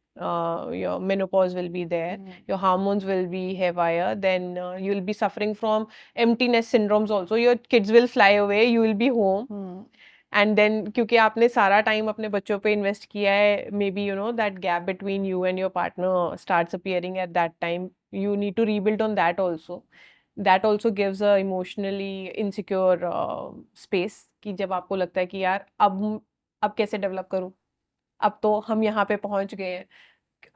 Your menopause will be there, your hormones will be haywire, then you'll be suffering from emptiness syndromes also. Your kids will fly away, you will be home. And then क्योंकि आपने सारा time अपने बच्चों पे invest किया है, may be that gap between you and your partner starts appearing at that time. You need to rebuild on that also. That also gives a emotionally insecure space कि जब आपको लगता है कि यार अब कैसे डेवलप करूं, अब तो हम यहाँ पे पहुंच गए हैं.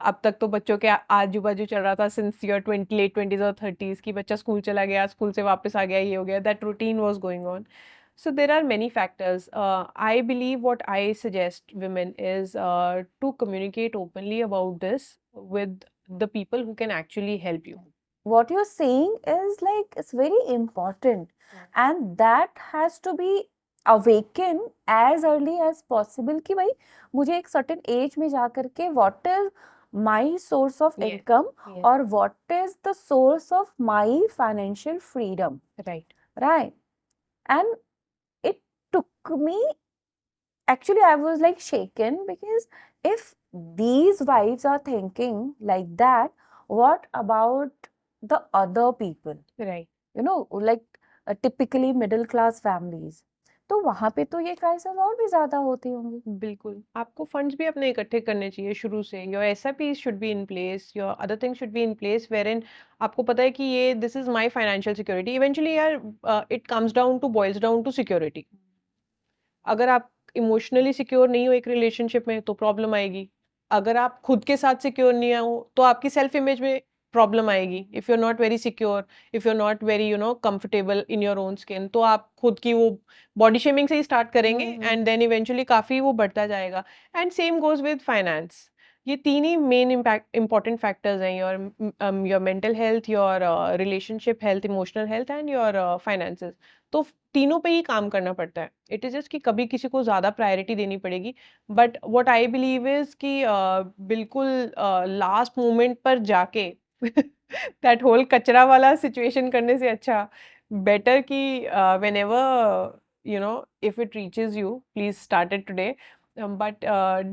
अब तक तो बच्चों के आजू बाजू चल रहा था सिंस योर लेट 20s और 30s की बच्चा स्कूल चला गया, स्कूल से वापस आ गया, ये हो गया, that routine was going on. So there are many factors. I believe what I suggest women is to communicate openly about this with the people who can actually help you. What you're saying is like it's very important, and that has to be awaken as early as possible कि भाई मुझे एक certain age में जा करके what is my source of Yes, income yes. or what is the source of my financial freedom, Right. right? And it took me, actually I was like shaken, because if these wives are thinking like that, what about the other people, Right. like typically middle class families? तो वहां पे तो ये crisis और भी ज्यादा होती होंगी. बिल्कुल, आपको फंड्स भी अपने इकट्ठे करने चाहिए शुरू से. Your SIPs should be in place, your other things should be in place wherein आपको पता है कि ये this is my financial security. Eventually यार it comes down to boils down to security. अगर आप इमोशनली सिक्योर नहीं हो एक रिलेशनशिप में तो प्रॉब्लम आएगी. अगर आप खुद के साथ सिक्योर नहीं हो तो आपकी सेल्फ इमेज में प्रॉब्लम आएगी. If you are not very secure, if you are not very comfortable in your own skin, तो आप खुद की वो बॉडी शेमिंग से ही स्टार्ट करेंगे एंड देन इवेंचुअली काफी वो बढ़ता जाएगा. And same goes with finance. ये तीन ही मेन इंपॉर्टेंट फैक्टर्स हैं, your mental health, your relationship health, emotional health and your finances. तो तीनों पे ही काम करना पड़ता है. इट इज जस्ट कि कभी किसी को ज्यादा प्रायोरिटी देनी पड़ेगी. But what I believe is कि बिल्कुल लास्ट मोमेंट पर जाके दैट होल कचरा वाला सिचुएशन करने से अच्छा बेटर कि when ever if it reaches you, please start it today. But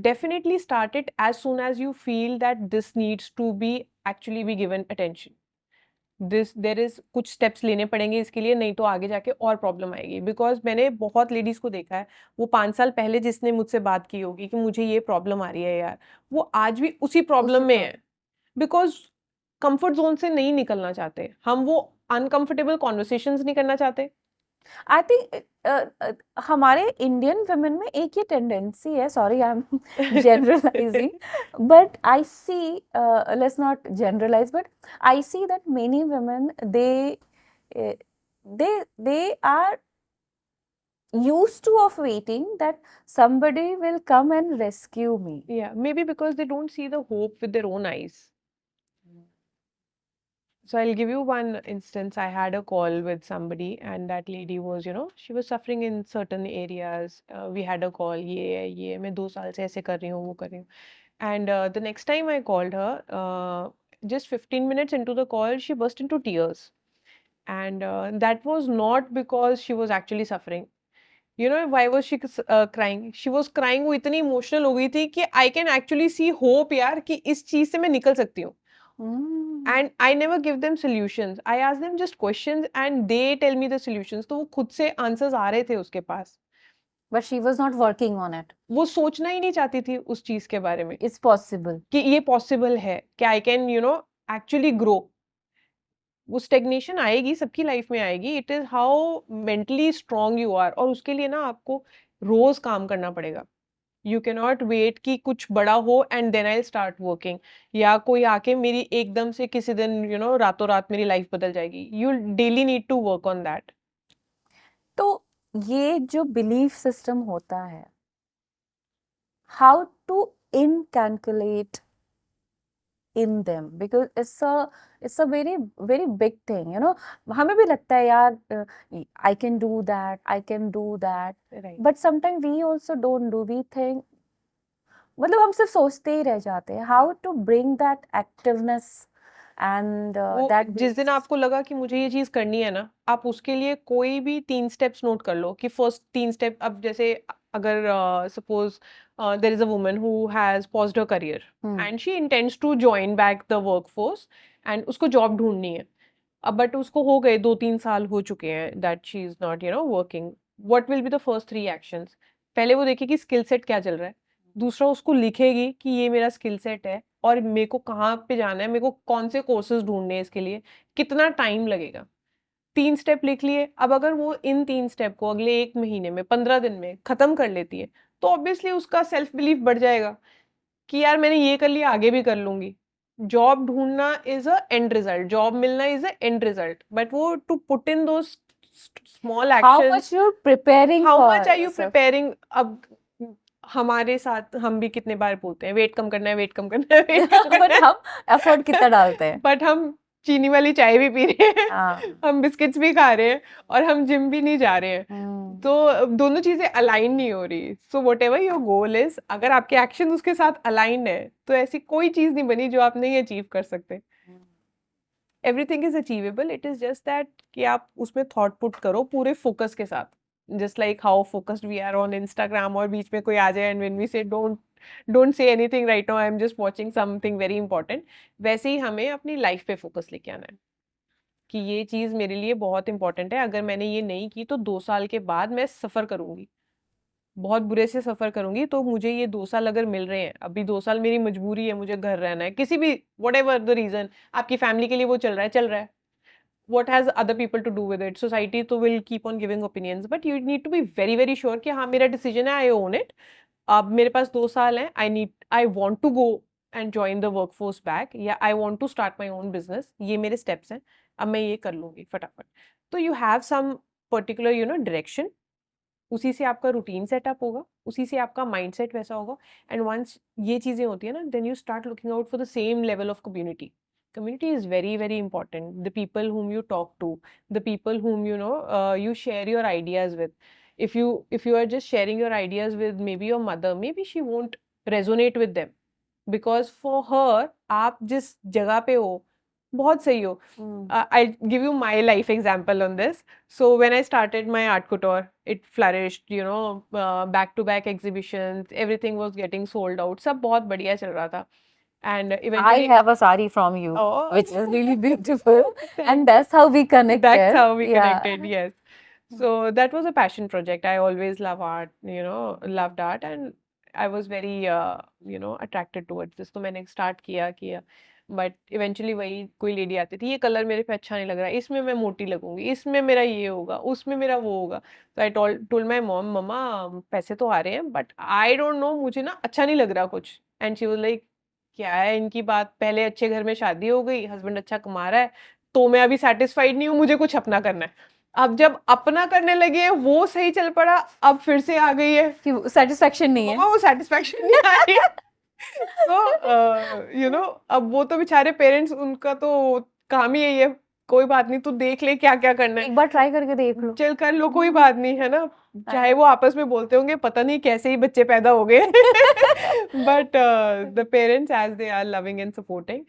definitely start it as soon as you feel that this needs to be actually be given attention. There is कुछ steps लेने पड़ेंगे इसके लिए, नहीं तो आगे जाके और प्रॉब्लम आएगी. बिकॉज मैंने बहुत लेडीज को देखा है, वो 5 साल पहले जिसने मुझसे बात की होगी कि मुझे ये प्रॉब्लम आ रही है यार, वो आज भी उसी प्रॉब्लम में है. बिकॉज कंफर्ट जोन से नहीं निकलना चाहते हम, वो अनकंफर्टेबल कॉन्वर्सेशंस नहीं करना चाहते. आई थिंक हमारे इंडियन वुमेन में एक ये टेंडेंसी है, sorry I am generalizing, but I see, let's not generalize, but I see that many women, uh, they are used to of waiting that somebody will come and rescue me. Yeah, maybe because they don't see the hope with their own eyes. So I'll give you one instance. I had a call with somebody, and that lady was, she was suffering in certain areas. We had a call, ये मैं 2 साल से ऐसे कर रही हूँ, वो कर रही हूँ. And the next time I called her, just 15 minutes into the call, she burst into tears. And that was not because she was actually suffering. Why was she crying? She was crying, वो इतनी emotional हो गई थी कि I can actually see hope यार कि इस चीज से मैं निकल सकती हूँ. and I never give them solutions. I ask them just questions and they tell me the solutions. तो वो खुद से answers आ रहे थे उसके पास. But she was not working on it. वो सोचना ही नहीं चाहती थी उस चीज के बारे में It's possible. कि ये possible है कि I can actually grow. वो स्टेग्नेशन आएगी, सबकी लाइफ में आएगी. It is how mentally strong you are, और उसके लिए ना आपको रोज काम करना पड़ेगा. यू कैन नॉट वेट कि कुछ बड़ा हो and then I start working, या कोई आके मेरी एकदम से किसी दिन रातों रात मेरी लाइफ बदल जाएगी. You daily need to work on that. तो ये जो बिलीफ सिस्टम होता है, how to inculcate in them, because it's a very very big thing, हमें भी लगता है यार I can do that, right. but sometimes we also don't do, we think, मतलब हम सिर्फ सोचते ही रह जाते हैं. how to bring that activeness and वो that जिस दिन आपको लगा कि मुझे ये चीज करनी है ना, आप उसके लिए कोई भी 3 स्टेप्स नोट कर लो कि फर्स्ट 3 स्टेप. अब जैसे अगर suppose there is a woman who has paused her career and she intends to join back the workforce and उसको जॉब ढूंढनी है. अब बट उसको हो गए 2-3 साल हो चुके हैं that she is not working. What will be the first 3 actions? पहले वो देखेगी स्किल सेट क्या चल रहा है. दूसरा उसको लिखेगी कि ये मेरा स्किल सेट है और मेरे को कहाँ पे जाना है, मेरे को कौन से कोर्सेज ढूंढने हैं इसके लिए, कितना टाइम लगेगा. 3 स्टेप लिख लिए. अब अगर वो इन 3 स्टेप को अगले 1 महीने में, 15 दिन में खत्म कर लेती है, तो ऑब्वियसली उसका सेल्फ बिलीफ बढ़ जाएगा कि यार मैंने ये कर लिया, आगे भी कर लूंगी. जॉब ढूंढना is a end result, job मिलना is a end result, but वो to put in those small how actions. much you're preparing how for much are you yourself. Preparing? अब हमारे साथ हम भी कितने बार बोलते हैं वेट कम करना है, वेट कम करना है, वेट कम करना but है. हम एफर्ट कितना डालते हैं. बट हम चीनी वाली चाय भी पी रहे हैं, हाँ. हम बिस्किट्स भी खा रहे हैं, और हम जिम भी नहीं जा रहे हैं. तो दोनों चीजें अलाइन नहीं हो रही. So what ever your goal is, अगर आपके एक्शन उसके साथ अलाइंड है, तो ऐसी कोई चीज नहीं बनी जो आप नहीं अचीव कर सकते. Everything is achievable. It is just that कि आप उसमें थॉट पुट करो पूरे फोकस के साथ. Just like how focused we are on Instagram, और बीच में कोई आ जाए and when we say don't say anything right now, I am just watching something very important. वैसे ही हमें अपनी लाइफ पे फोकस लेके आना है कि ये चीज़ मेरे लिए बहुत इंपॉर्टेंट है. अगर मैंने ये नहीं की तो 2 साल के बाद मैं सफ़र करूँगी, बहुत बुरे से सफ़र करूँगी. तो मुझे ये 2 साल अगर मिल रहे हैं, अभी 2 साल मेरी मजबूरी है, मुझे घर रहना है, किसी भी व्हाटएवर द रीज़न, आपकी फैमिली के लिए वो चल रहा है, चल रहा है. What has other people to do with it? Society तो will keep on giving opinions, but you need to be very very sure कि हाँ मेरा decision है, I own it. अब मेरे पास 2 साल हैं, I want to go and join the workforce back, या I want to start my own business. ये मेरे steps हैं, अब मैं ये कर लूँगी फटाफट. तो you have some particular direction. उसी से आपका रूटीन सेटअप होगा, उसी से आपका माइंडसेट वैसा होगा. एंड वंस ये चीज़ें होती है ना, then you start looking out for the same level of community. Community is very very important. The people whom you talk to, the people whom you share your ideas with. If you are just sharing your ideas with maybe your mother, maybe she won't resonate with them, because for her आप जिस जगह पे हो बहुत सही हो. I'll give you my life example on this. So when I started my art couture, it flourished, back to back exhibitions, everything was getting sold out, सब बहुत बढ़िया चल रहा था. And I eventually, have a sari from you, oh, which is really beautiful, and that's how we connected. that's how we Yeah. connected. Yes. So that was a passion project. I always love art, loved art, and I was very, attracted towards this. तो मैंने start किया. But eventually वही कोई lady आती थी, ये colour मेरे पे अच्छा नहीं लग रहा, इसमें मैं मोटी लगूंगी, इसमें मेरा ये होगा, उसमें मेरा वो होगा. तो I told my mom, मम्मा पैसे तो आ रहे हैं, but I don't know, मुझे ना अच्छा नहीं लग रहा कुछ. And she was like, क्या है इनकी बात, पहले अच्छे घर में शादी हो गई, हस्बैंड अच्छा कमा रहा है, तो मैं अभी सेटिस्फाइड नहीं हूँ, मुझे कुछ अपना करना है. अब जब अपना करने लगे हैं, वो सही चल पड़ा, अब फिर से आ गई है कि सेटिस्फेक्शन नहीं है. वो सेटिस्फेक्शन नहीं आ रही. तो अब वो तो बेचारे पेरेंट्स, उनका तो काम ही यही है, कोई बात नहीं, तू देख ले क्या क्या करना है, एक बार ट्राई करके देख लो, चल कर लो, कोई बात नहीं है ना. चाहे वो आपस में बोलते होंगे पता नहीं कैसे ही बच्चे पैदा हो गए, but the parents as they are loving and supporting.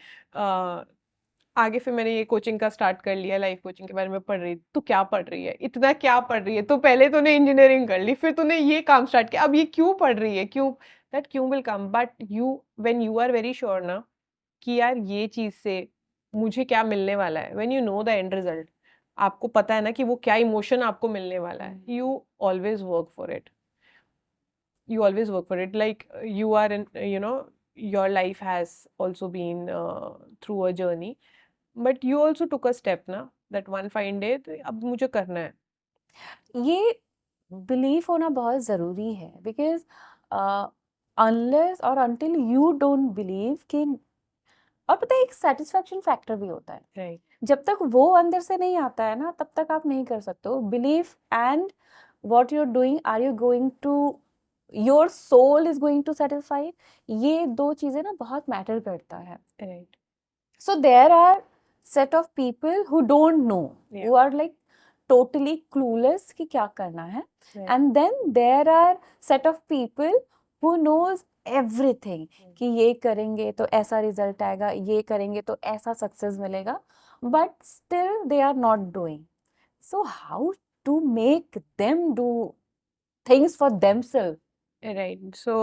आगे फिर मैंने ये कोचिंग का स्टार्ट कर लिया, लाइफ कोचिंग के बारे में पढ़ रही. तो क्या पढ़ रही है, इतना क्या पढ़ रही है, तो पहले तूने इंजीनियरिंग कर ली, फिर तूने ये काम स्टार्ट किया, अब ये क्यों पढ़ रही है, क्यों, दैट क्यों will come. But you when you are very sure ना कि यार ये चीज से मुझे क्या मिलने वाला है, when you know the end result, आपको पता है ना कि वो क्या इमोशन आपको मिलने वाला है, you always work for it. You always work for it. Like you are in, your life has also been through a journey, but you also took a step ना, that one fine day अब मुझे करना है. ये belief होना बहुत ज़रूरी है, बिकॉज अनलेस और अनटिल यू डोंट बिलीव कि, और पता है एक सेटिस्फैक्शन फैक्टर भी होता है, Right. जब तक वो अंदर से नहीं आता है ना तब तक आप नहीं कर सकते हो. Belief and what you are doing, are you going to, your soul is going to satisfy, ये दो चीजें ना बहुत मैटर करता है. Right. So there are set of people who don't know, Yeah. who are like totally clueless कि क्या करना है, Right. and then there are set of people who knows everything कि ये करेंगे तो ऐसा रिजल्ट आएगा, ये करेंगे तो ऐसा सक्सेस मिलेगा, but still they are not doing. So how to make them do things for themselves? Right. So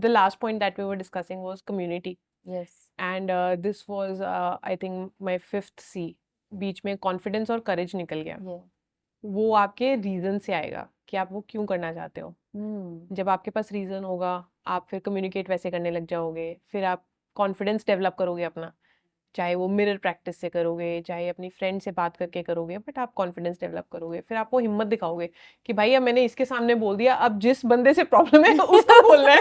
the last point that we were discussing was community. Yes. And this was I think my 5th C. बीच में confidence और करेज निकल गया. Yeah. वो आपके reason से आएगा कि आप वो क्यों करना चाहते हो. जब आपके पास रीजन होगा, आप फिर कम्युनिकेट वैसे करने लग जाओगे, फिर आप कॉन्फिडेंस डेवलप करोगे अपना, चाहे वो मिरर प्रैक्टिस से करोगे, चाहे अपनी फ्रेंड से बात करके करोगे, बट आप कॉन्फिडेंस डेवलप करोगे. फिर आप वो हिम्मत दिखाओगे कि भाई अब मैंने इसके सामने बोल दिया, अब जिस बंदे से प्रॉब्लम है उसको बोलना है.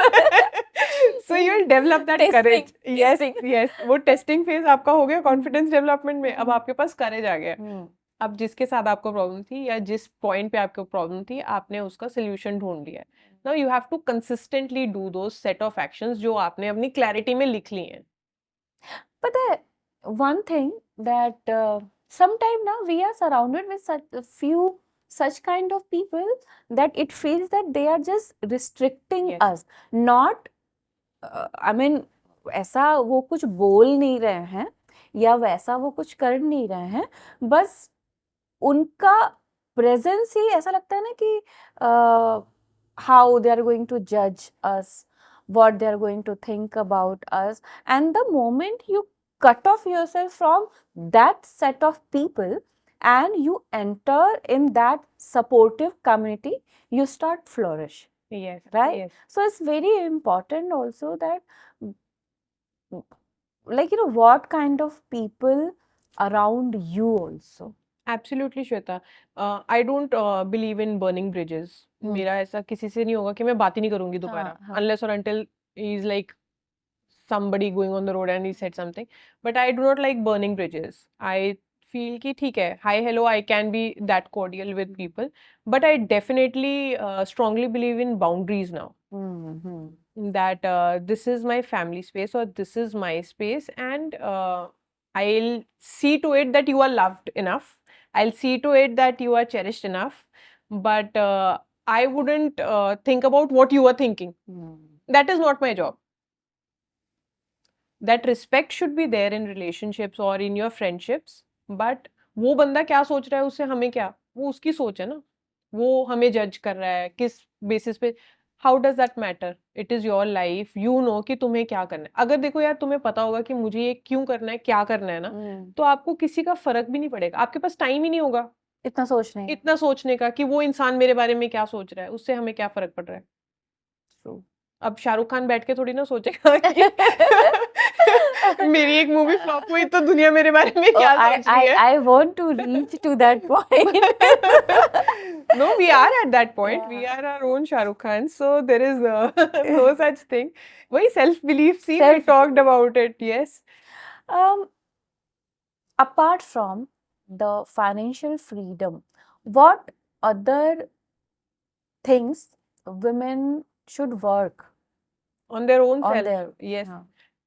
So you will develop that courage. Yes yes, वो टेस्टिंग फेज आपका हो गया कॉन्फिडेंस डेवलपमेंट में. अब आपके पास करेज आ गया. अब जिसके साथ आपको प्रॉब्लम थी या जिस पॉइंट पे आपको प्रॉब्लम थी, आपने उसका सोल्यूशन ढूंढ लिया. Now you have to consistently do those set of actions जो आपने अपनी क्लैरिटी में लिख ली हैं. पता है one thing that sometime now we are surrounded with such a few such kind of people that it feels that they are just restricting Yes. us, not I mean ऐसा वो कुछ बोल नहीं रहे हैं या वैसा वो कुछ कर नहीं रहे हैं, बस उनका प्रेजेंस ही ऐसा लगता है ना कि how they are going to judge us, what they are going to think about us, and the moment you cut off yourself from that set of people and you enter in that supportive community, you start flourish. Yes. Right? Yes. So it's very important also that, like, you know, what kind of people around you also. Absolutely, Shweta. I don't believe in burning bridges. मेरा ऐसा किसी से नहीं होगा कि मैं बात ही नहीं करूंगी दोबारा, unless or until he's like somebody going on the road and he said something. But I do not like burning bridges. I feel कि ठीक है, hi hello, I can be that cordial with people, but I definitely strongly believe in boundaries now. That this is my family space or this is my space, and I'll see to it that you are loved enough. I'll see to it that you are cherished enough, but I wouldn't think about what you are thinking. That is not my job. That respect should be there in relationships or in your friendships, but वो बंदा क्या सोच रहा है उससे हमें क्या, वो उसकी सोच है ना, वो हमें जज कर रहा है किस बेसिस पे. How does that matter? It is your life, you know कि तुम्हें क्या करना है. अगर देखो यार, तुम्हें पता होगा कि मुझे ये क्यों करना है, क्या करना है ना, तो आपको किसी का फर्क भी नहीं पड़ेगा. आपके पास टाइम ही नहीं होगा इतना सोचने का कि वो इंसान मेरे बारे में क्या सोच रहा है, उससे हमें क्या फर्क पड़ रहा है. So, अब शाहरुख खान बैठ के थोड़ी ना सोचेगा कि मेरी एक मूवी फ्लॉप हुई तो दुनिया मेरे बारे में क्या सोच रही है. I want to reach to that point. No, we are at that point. Yeah. We are our own Shahrukh Khan, so there is no such thing. वही self belief. See, we talked about it. Yes. Apart from the financial freedom, what other things women should work on their own on self? their, yes.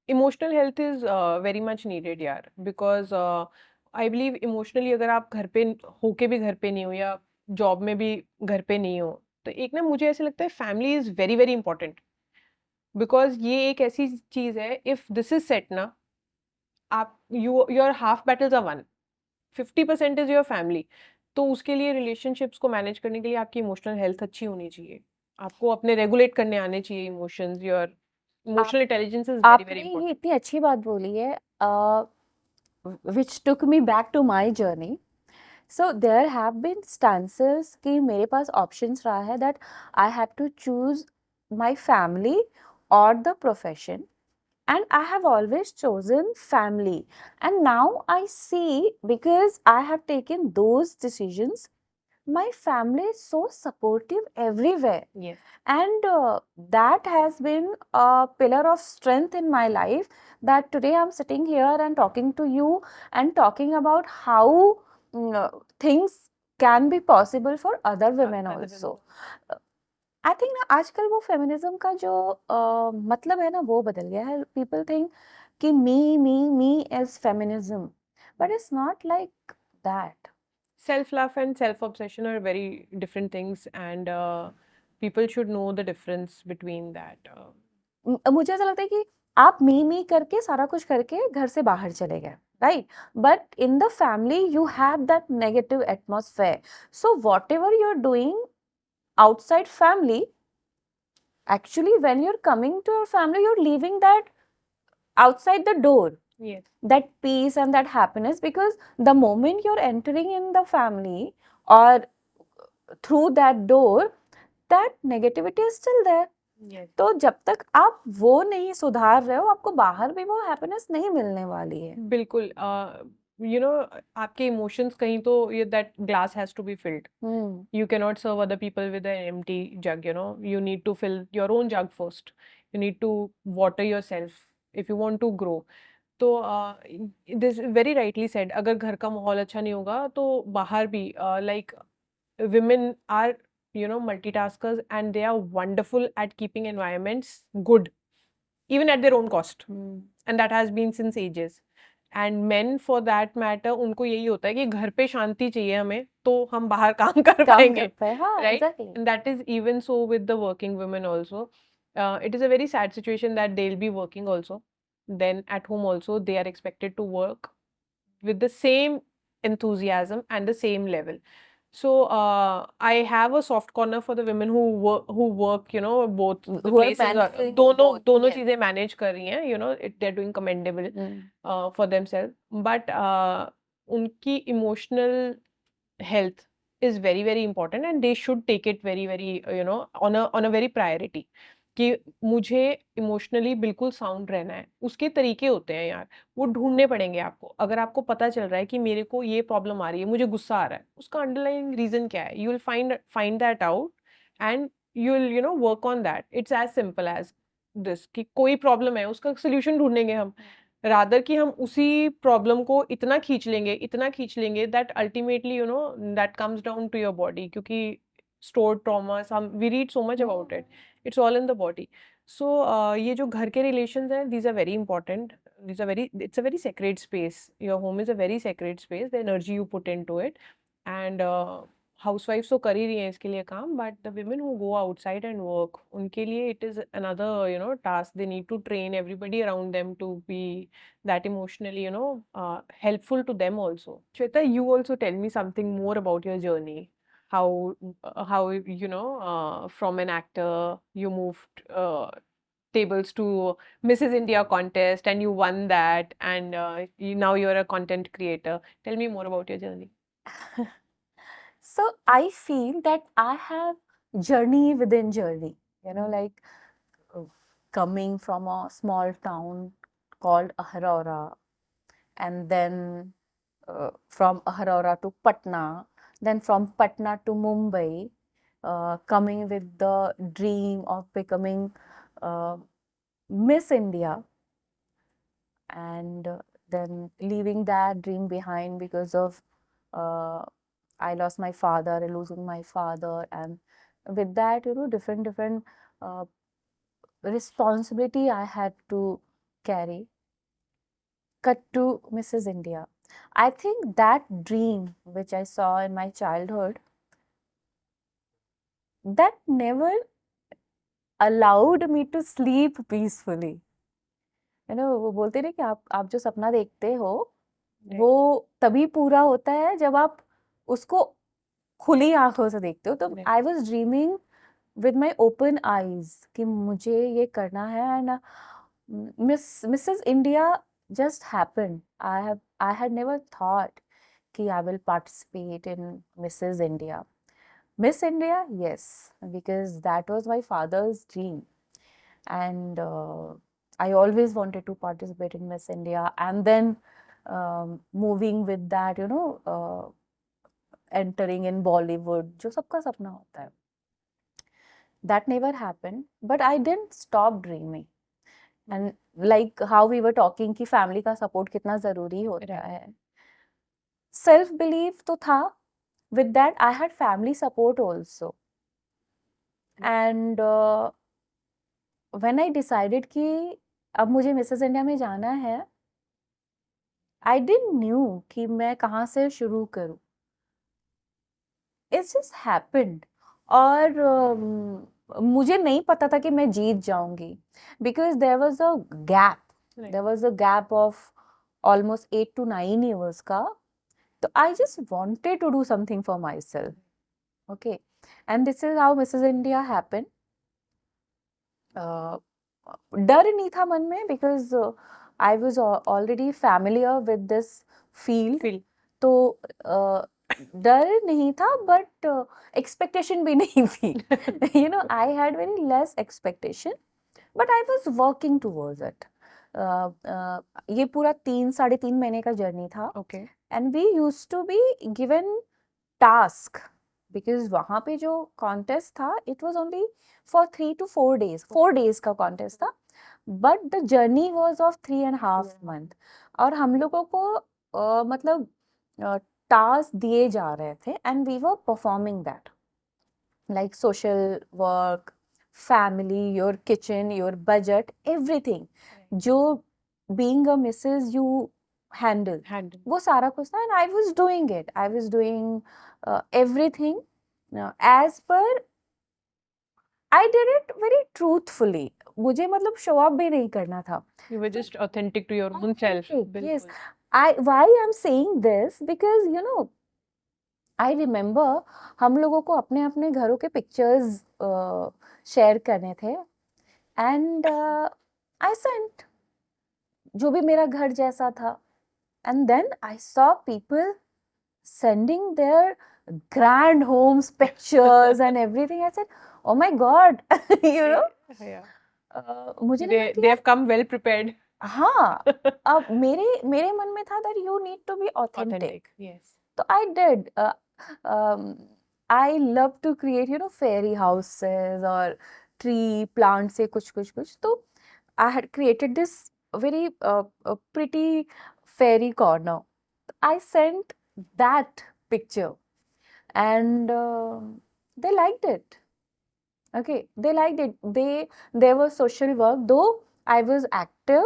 Emotional health is very much needed यार, because I believe emotionally अगर आप घर पे होके भी घर पे नहीं हो या जॉब में भी घर पे नहीं हो, तो एक ना मुझे ऐसे लगता है family is very very important. Because ये एक ऐसी चीज है, इफ दिस इज सेट ना, आप your half battles are won, 50% is your family. तो उसके लिए रिलेशनशिप्स को मैनेज करने के लिए आपकी इमोशनल हेल्थ अच्छी होनी चाहिए. आपको अपने रेगुलेट करने आने चाहिए emotions, your Emotional intelligence is very, very आपने ये important. इतनी अच्छी बात बोली है, which took me back to my journey. So there have been stances कि मेरे पास options रहा है that I have to choose my family or the profession, and I have always chosen family. And now I see, because I have taken those decisions, my family is so supportive everywhere, Yes. and that has been a pillar of strength in my life, that today I'm sitting here and talking to you and talking about how things can be possible for other women Other also. women. I think ना आजकल वो feminism का जो मतलब है ना, वो बदल गया है. पीपल थिंक कि me is feminism, but it's not like that. Self-love and self-obsession are very different things, and people should know the difference between that. मुझे ऐसा लगता है कि आप मी करके सारा कुछ करके घर से बाहर चले गए, right? But in the family you have that negative atmosphere. So whatever you are doing outside family, actually when you're coming to your family, you're leaving that outside the door, Yes. that peace and that happiness, because the moment you're entering in the family or through that door, that negativity is still there. Yes. तो जब तक आप वो नहीं सुधार रहे हो, आपको बाहर भी वो हैप्पीनेस नहीं मिलने वाली है. बिल्कुल. you know, आपके इमोशंस कहीं तो ये that glass has to be filled. You cannot serve other people with an empty jug, you know. You need to fill your own jug first. You need to water yourself if you want to grow. तो this very rightly said, अगर घर का माहौल अच्छा नहीं होगा तो बाहर भी like women are, you know, multitaskers, and they are wonderful at keeping environments good even at their own cost, and that has been since ages. And men for that matter, उनको यही होता है कि घर पे शांति चाहिए हमें तो हम बाहर काम कर काम पाएंगे, कर पाए, हाँ, right? exactly. And that is even so with the working women also. It is a very sad situation that they'll be working also, then at home also they are expected to work with the same enthusiasm and the same level. So I have a soft corner for the women who work, you know, both the Who are places. managing दोनों both, दोनों yes. चीजें manage कर रही हैं, you know, they're doing commendable for themselves. But उनकी emotional health is very, very important, and they should take it very, very, you know, on a very priority. कि मुझे emotionally बिल्कुल sound रहना है. उसके तरीके होते हैं यार, वो ढूंढने पड़ेंगे आपको. अगर आपको पता चल रहा है कि मेरे को ये प्रॉब्लम आ रही है, मुझे गुस्सा आ रहा है, उसका अंडरलाइंग रीजन क्या है, you will find that out, and you will, you know, work on that. It's as simple as this कि कोई प्रॉब्लम है, उसका सोल्यूशन ढूंढेंगे हम, रादर कि हम उसी प्रॉब्लम को इतना खींच लेंगे that ultimately, you know, that comes down to your body, क्योंकि stored traumas, हम we read so much about it. It's all in the body. So ये जो घर के relations हैं, these are very important. It's a very sacred space. Your home is a very sacred space. The energy you put into it, and housewives तो कर ही रही हैं इसके लिए काम, but the women who go outside and work, उनके लिए it is another, you know, task. They need to train everybody around them to be that emotionally, you know, helpful to them also. Shweta, you also tell me something more about your journey. How you know, from an actor you moved tables to Mrs. India contest, and you won that, and now you're a content creator. Tell me more about your journey. So I feel that I have journey within journey, you know, like coming from a small town called Aharora, and then from Aharora to Patna, then from Patna to Mumbai, coming with the dream of becoming uh, Miss India, and then leaving that dream behind because of I lost my father, losing my father, and with that, you know, different uh, responsibility I had to carry. Cut to Mrs. India. I think that dream which I saw in my childhood, that never allowed me to sleep peacefully. You know, वो बोलते ना कि आप जो सपना देखते हो वो तभी पूरा होता है जब आप उसको खुली आंखों से देखते हो. तो Right. I was dreaming with my open eyes कि मुझे ये करना है, and Mrs. India just happened. I had never thought कि I will participate in Mrs. India. Miss India, yes, because that was my father's dream, and I always wanted to participate in Miss India, and then moving with that, entering in Bollywood, जो सबका सपना होता है. That never happened, but I didn't stop dreaming. And like how we were talking कि family का support कितना ज़रूरी होता Right. है. Self belief तो था. With that, I had family support also. And when I decided कि अब मुझे मिसेस इंडिया में जाना है, I didn't knew कि मैं कहाँ से शुरू करूँ. It just happened. और मुझे नहीं पता था कि मैं जीत जाऊंगी, because there was a gap. Right. There was a gap of almost 8 to 9 years का. So I just wanted to do something for myself. Okay. And this is how Mrs. India happened. डर नहीं था मन में, because I was already familiar with this field. तो डर नहीं था, but expectation भी नहीं थी. I had very less expectation, but I was working towards it. ये पूरा 3-3.5 महीने का जर्नी था. Okay. And we used to be given task, because वहाँ पे जो contest था, it was only for 3 to 4 days. 4 days का contest था, but the journey was of 3.5 months. और हम लोगों को मतलब task दिए जा रहे थे, and we were performing that, like social work, family, your kitchen, your budget, everything. जो being a Mrs. you handle. वो सारा कुछ था, and I was doing it. I was doing everything as per. I did it very truthfully. मुझे मतलब show up भी नहीं करना था. You were just authentic to your own self. Yes. Why I'm saying this, because I remember हम लोगों को अपने अपने घरों के pictures share करने थे, and I sent जो भी मेरा घर जैसा था, and then I saw people sending their grand homes pictures and everything. I said, oh my God, Yeah. मुझे They have come well prepared. हाँ, अब मेरे मन में था that you need to be authentic. Yes. So I did. I love to create, fairy houses or tree plants से कुछ. So I had created this very pretty fairy corner. I sent that picture, and they liked it. Okay, they liked it. There was social work, though I was active,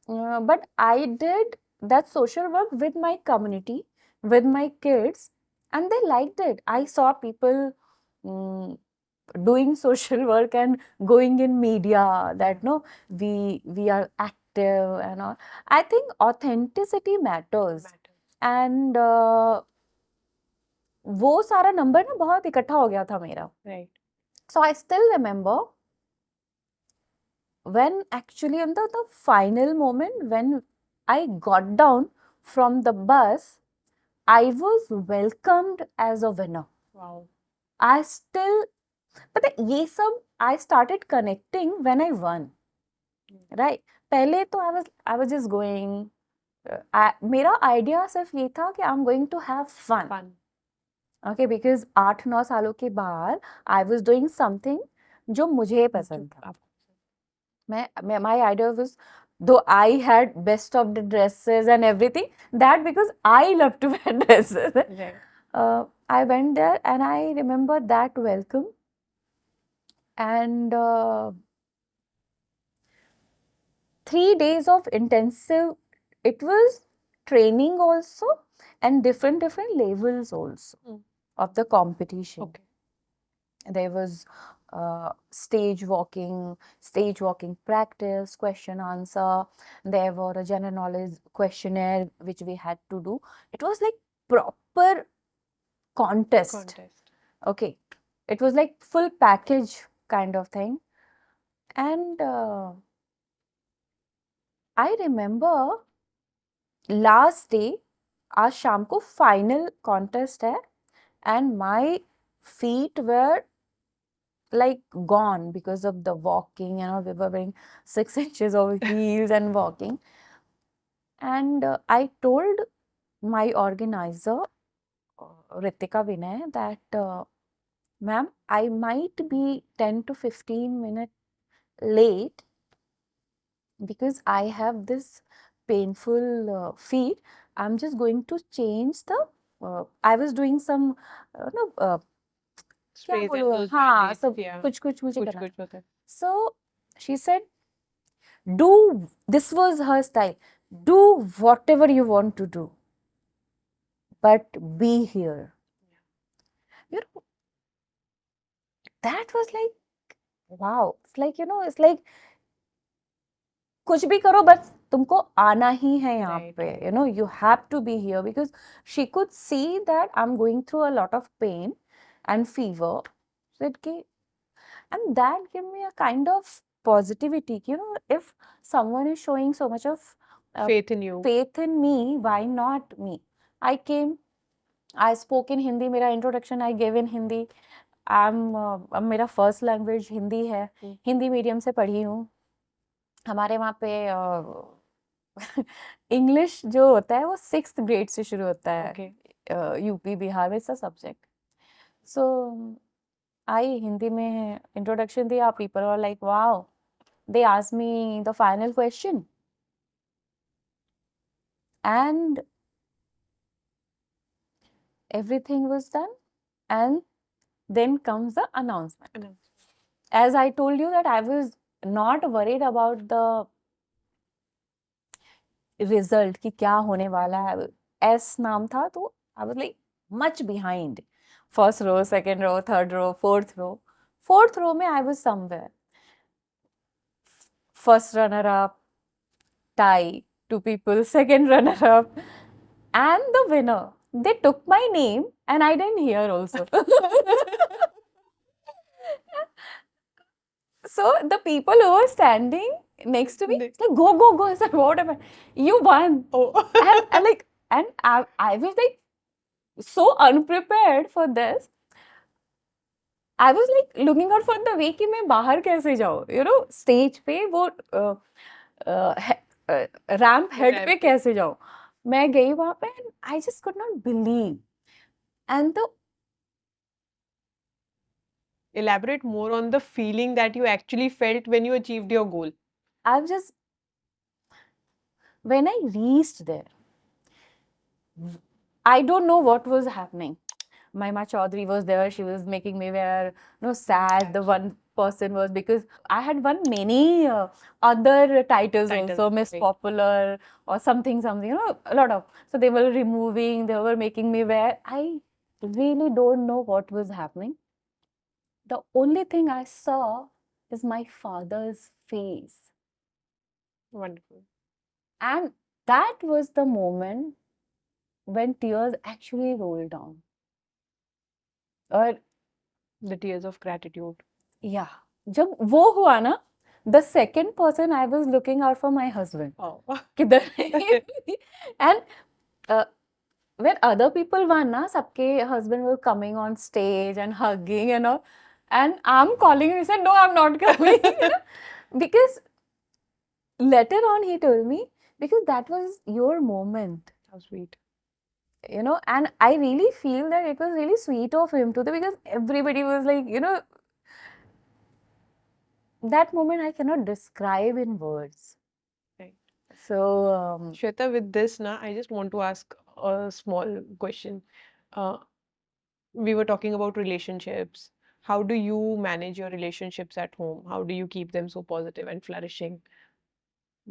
but I did that social work with my community, with my kids, and they liked it. I saw people doing social work and going in media, that no, we are active and all. I think authenticity matters. And वो सारा number ना बहुत इकट्ठा हो गया था मेरा. Right. So I still remember when actually in the final moment when I got down from the bus, I was welcomed as a winner. Wow. I still, पता है ये सब I started connecting when I won. Right? पहले तो I was just going. मेरा idea सिर्फ ये था कि I'm going to have fun. Okay, because 8-9 सालों के बाद I was doing something जो मुझे पसंद था. My idea was, though I had best of the dresses and everything, that because I love to wear dresses. Right. I went there, and I remember that welcome, and 3 days of intensive. It was training also, and different levels also of the competition. Okay. There was stage walking practice, question answer. There were a general knowledge questionnaire which we had to do. It was like proper contest. Okay, it was like full package kind of thing. And I remember last day, आज शाम को final contest है, and my feet were like gone because of the walking. We were wearing 6 inches of heels and walking. And I told my organizer, Ritika Vinay, that ma'am, I might be 10 to 15 minutes late because I have this painful feet. I'm just going to change the. I was doing some, no, क्या Sprays and बोलूँ, those हाँ, band-aids, सब yeah. कुछ मुझे कुछ करना था. कुछ होता है. So she said, do, this was her style, do whatever you want to do, but be here. You know, that was like, wow. It's like, it's like, कुछ भी करो बस तुमको आना ही है यहाँ Right, पे. right. You have to be here because she could see that I'm going through a lot of pain and fever. Said कि, and that gave me a kind of positivity. If someone is showing so much of Faith in you. faith in me, why not me? I came, I spoke in Hindi. मेरा introduction I gave in Hindi. मेरा first language Hindi है. Hindi medium से पढ़ी हूँ. हमारे वहाँ पे English जो होता है वो 6th ग्रेड से शुरू होता है. Okay. यूपी बिहार में इट्स सब्जेक्ट. सो आई हिंदी में इंट्रोडक्शन दिया. People were like wow. They asked me the final question and everything was done, and then comes the announcement. As I told you that I was not worried about the result कि क्या होने वाला है. S नाम था तो I was like much behind. First row, second row, third row, fourth row. Fourth row में I was somewhere. First runner up, tie, 2 people, second runner up, and the winner. They took my name and I didn't hear also. So the people who were standing next to me, it's like, go. I said, what happened? You won. Oh. and I was like so unprepared for this. I was like looking out for the way कि मैं बाहर कैसे जाऊँ. Stage पे वो ramp head पे कैसे जाऊँ. मैं गई वहाँ पे and I just could not believe. And the Elaborate more on the feeling that you actually felt when you achieved your goal. when I reached there, I don't know what was happening. Mahima Chaudhary was there. She was making me wear sad. The one person was, because I had won many other titles also, Miss right. Popular or something, a lot of. So they were removing, they were making me wear. I really don't know what was happening. The only thing I saw is my father's face. Wonderful. And that was the moment when tears actually rolled down. Or the tears of gratitude. Yeah. जब वो हुआ ना, the second person I was looking out for my husband. Oh. किधर है? And when other people won ना, सबके husband were coming on stage and hugging and all. And I'm calling him. He said, no, I'm not coming. Because later on he told me, because that was your moment. How sweet. And I really feel that it was really sweet of him too, because everybody was like, that moment I cannot describe in words. Right. So, Shweta, with this, I just want to ask a small question. We were talking about relationships. How do you manage your relationships at home? How do you keep them so positive and flourishing?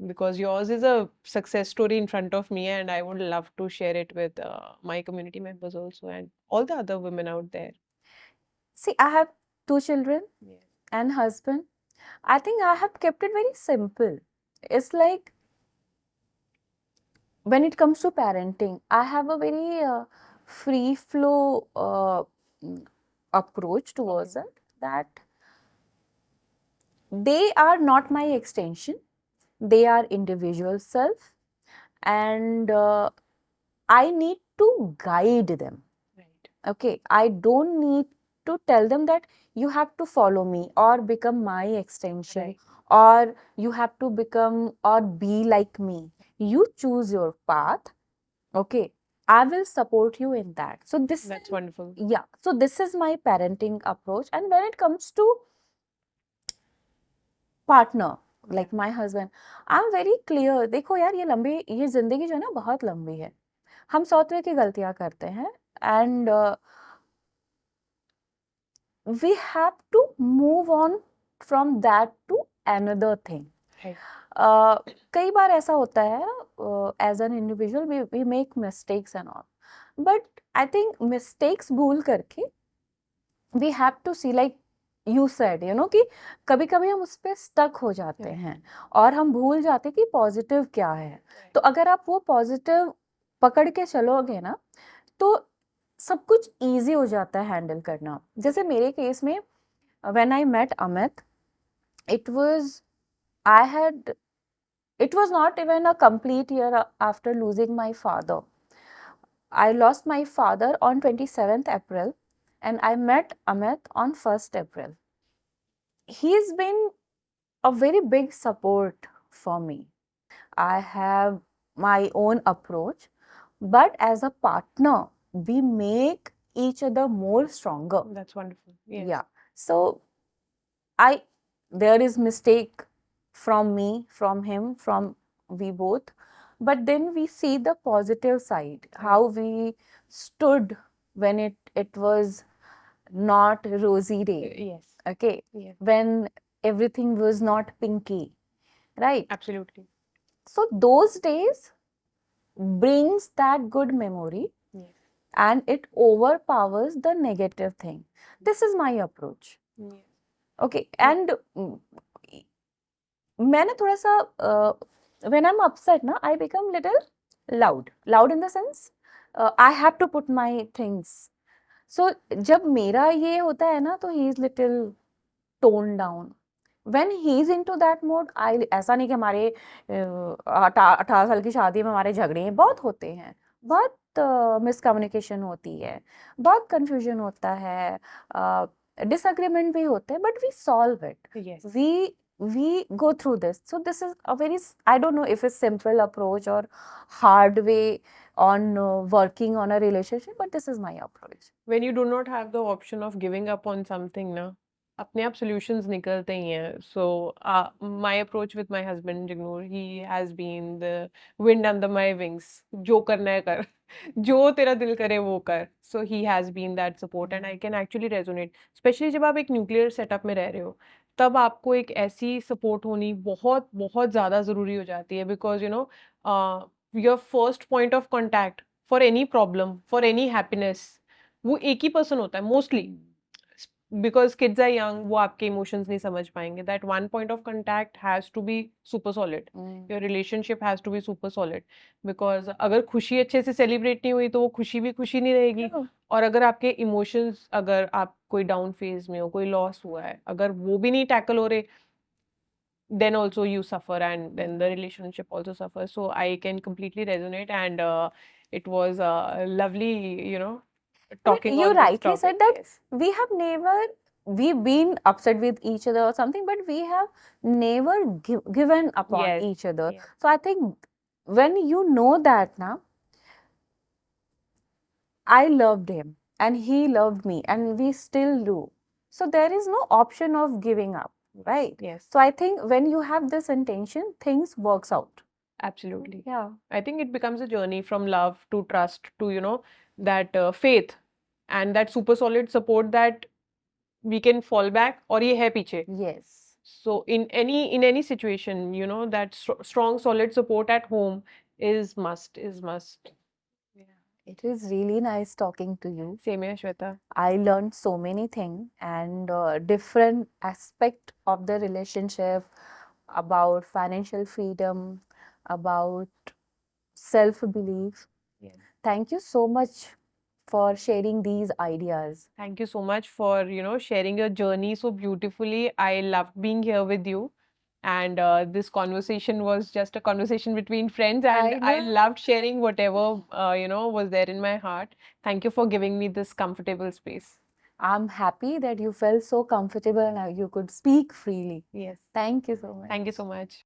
Because yours is a success story in front of me, and I would love to share it with my community members also and all the other women out there. See, I have 2 children and husband. I think I have kept it very simple. It's like, when it comes to parenting, I have a very free flow approach towards it, that they are not my extension. They are individual self, and I need to guide them. Right. Okay, I don't need to tell them that you have to follow me or become my extension, Right. or you have to become or be like me. You choose your path. Okay, I will support you in that. So That's wonderful. yeah, so this is my parenting approach. And when it comes to partner, like my husband, I'm very clear. देखो यार, ये जिंदगी जो है ना बहुत लंबी है. हम 100 तरह की गलतियां करते हैं, and we have to move on from that to another thing. Right. कई बार ऐसा होता है, as an individual we make mistakes and all, but I think mistakes भूल करके we have to see, like you said, कि कभी कभी हम उस पर स्टक हो जाते हैं और हम भूल जाते हैं कि पॉजिटिव क्या है. तो अगर आप वो पॉजिटिव पकड़ के चलोगे ना, तो सब कुछ इजी हो जाता है हैंडल करना. जैसे मेरे केस में, when I met Amit, it was I had it was not even a complete year after losing my father. I lost my father on 27th April, and I met Amit on 1st April. He's been a very big support for me. I have my own approach, but as a partner, we make each other more stronger. That's wonderful. Yes. Yeah. So there is mistake from me, from him, from we both, but then we see the positive side, how we stood when it was not rosy day. Yes. Okay. Yes. When everything was not pinky, right? Absolutely. So those days brings that good memory. Yes. And it overpowers the negative thing. This is my approach. Yes. Okay. And मैं ना थोड़ा सा when I'm upset ना, I become little loud in the sense I have to put my things. So जब मेरा ये होता है ना, तो he is little toned down. When he is into that mode, ऐसा नहीं कि हमारे 18 साल की शादी में हमारे झगड़े बहुत होते हैं, बहुत मिसकम्युनिकेशन होती है, बहुत कंफ्यूजन होता है, डिसएग्रीमेंट भी होते हैं, but we solve it. Yes. We go through this. So this is a very, I don't know if it's simple approach or hard way on working on a relationship, but this is my approach. When you do not have the option of giving up on something ना, अपने आप solutions निकलते ही हैं. So my approach with my husband Jignur, he has been the wind under my wings. जो करना है कर, जो तेरा दिल करे वो कर. So he has been that support, and I can actually resonate. Especially जब आप एक nuclear setup में रह रहे हो, तब आपको एक ऐसी support होनी बहुत बहुत ज़्यादा ज़रूरी हो जाती है, because your first point of contact for any problem, for any happiness, वो एक ही पर्सन होता है mostly, because kids are young, वो आपके इमोशंस नहीं समझ पाएंगे. That one point of contact has to be super solid. Your relationship has to be super solid, because अगर खुशी अच्छे से सेलिब्रेट नहीं हुई तो वो खुशी भी खुशी नहीं रहेगी. और अगर आपके इमोशंस, अगर आप कोई डाउन फेज में हो, कोई लॉस हुआ है, अगर वो भी नहीं टैकल हो रहे, then also you suffer, and then the relationship also suffers. So I can completely resonate, and it was lovely, talking You on this rightly topic. said that Yes. we've been upset with each other or something, but we have never given up on Yes. each other. Yes. So I think when you know that now, I loved him and he loved me and we still do. So there is no option of giving up, right? Yes. So I think when you have this intention, things works out. Absolutely. Yeah. I think it becomes a journey from love to trust to, that faith and that super solid support that we can fall back, और ये है पीछे. Yes. So in any situation, that strong solid support at home is must. It is really nice talking to you. Same here, Shweta. I learned so many things and different aspect of the relationship, about financial freedom, about self-belief. Yes. Thank you so much for sharing these ideas. Thank you so much for, sharing your journey so beautifully. I loved being here with you. And this conversation was just a conversation between friends, I and I know. loved sharing whatever, was there in my heart. Thank you for giving me this comfortable space. I'm happy that you felt so comfortable and you could speak freely. Yes. Thank you so much. Thank you so much.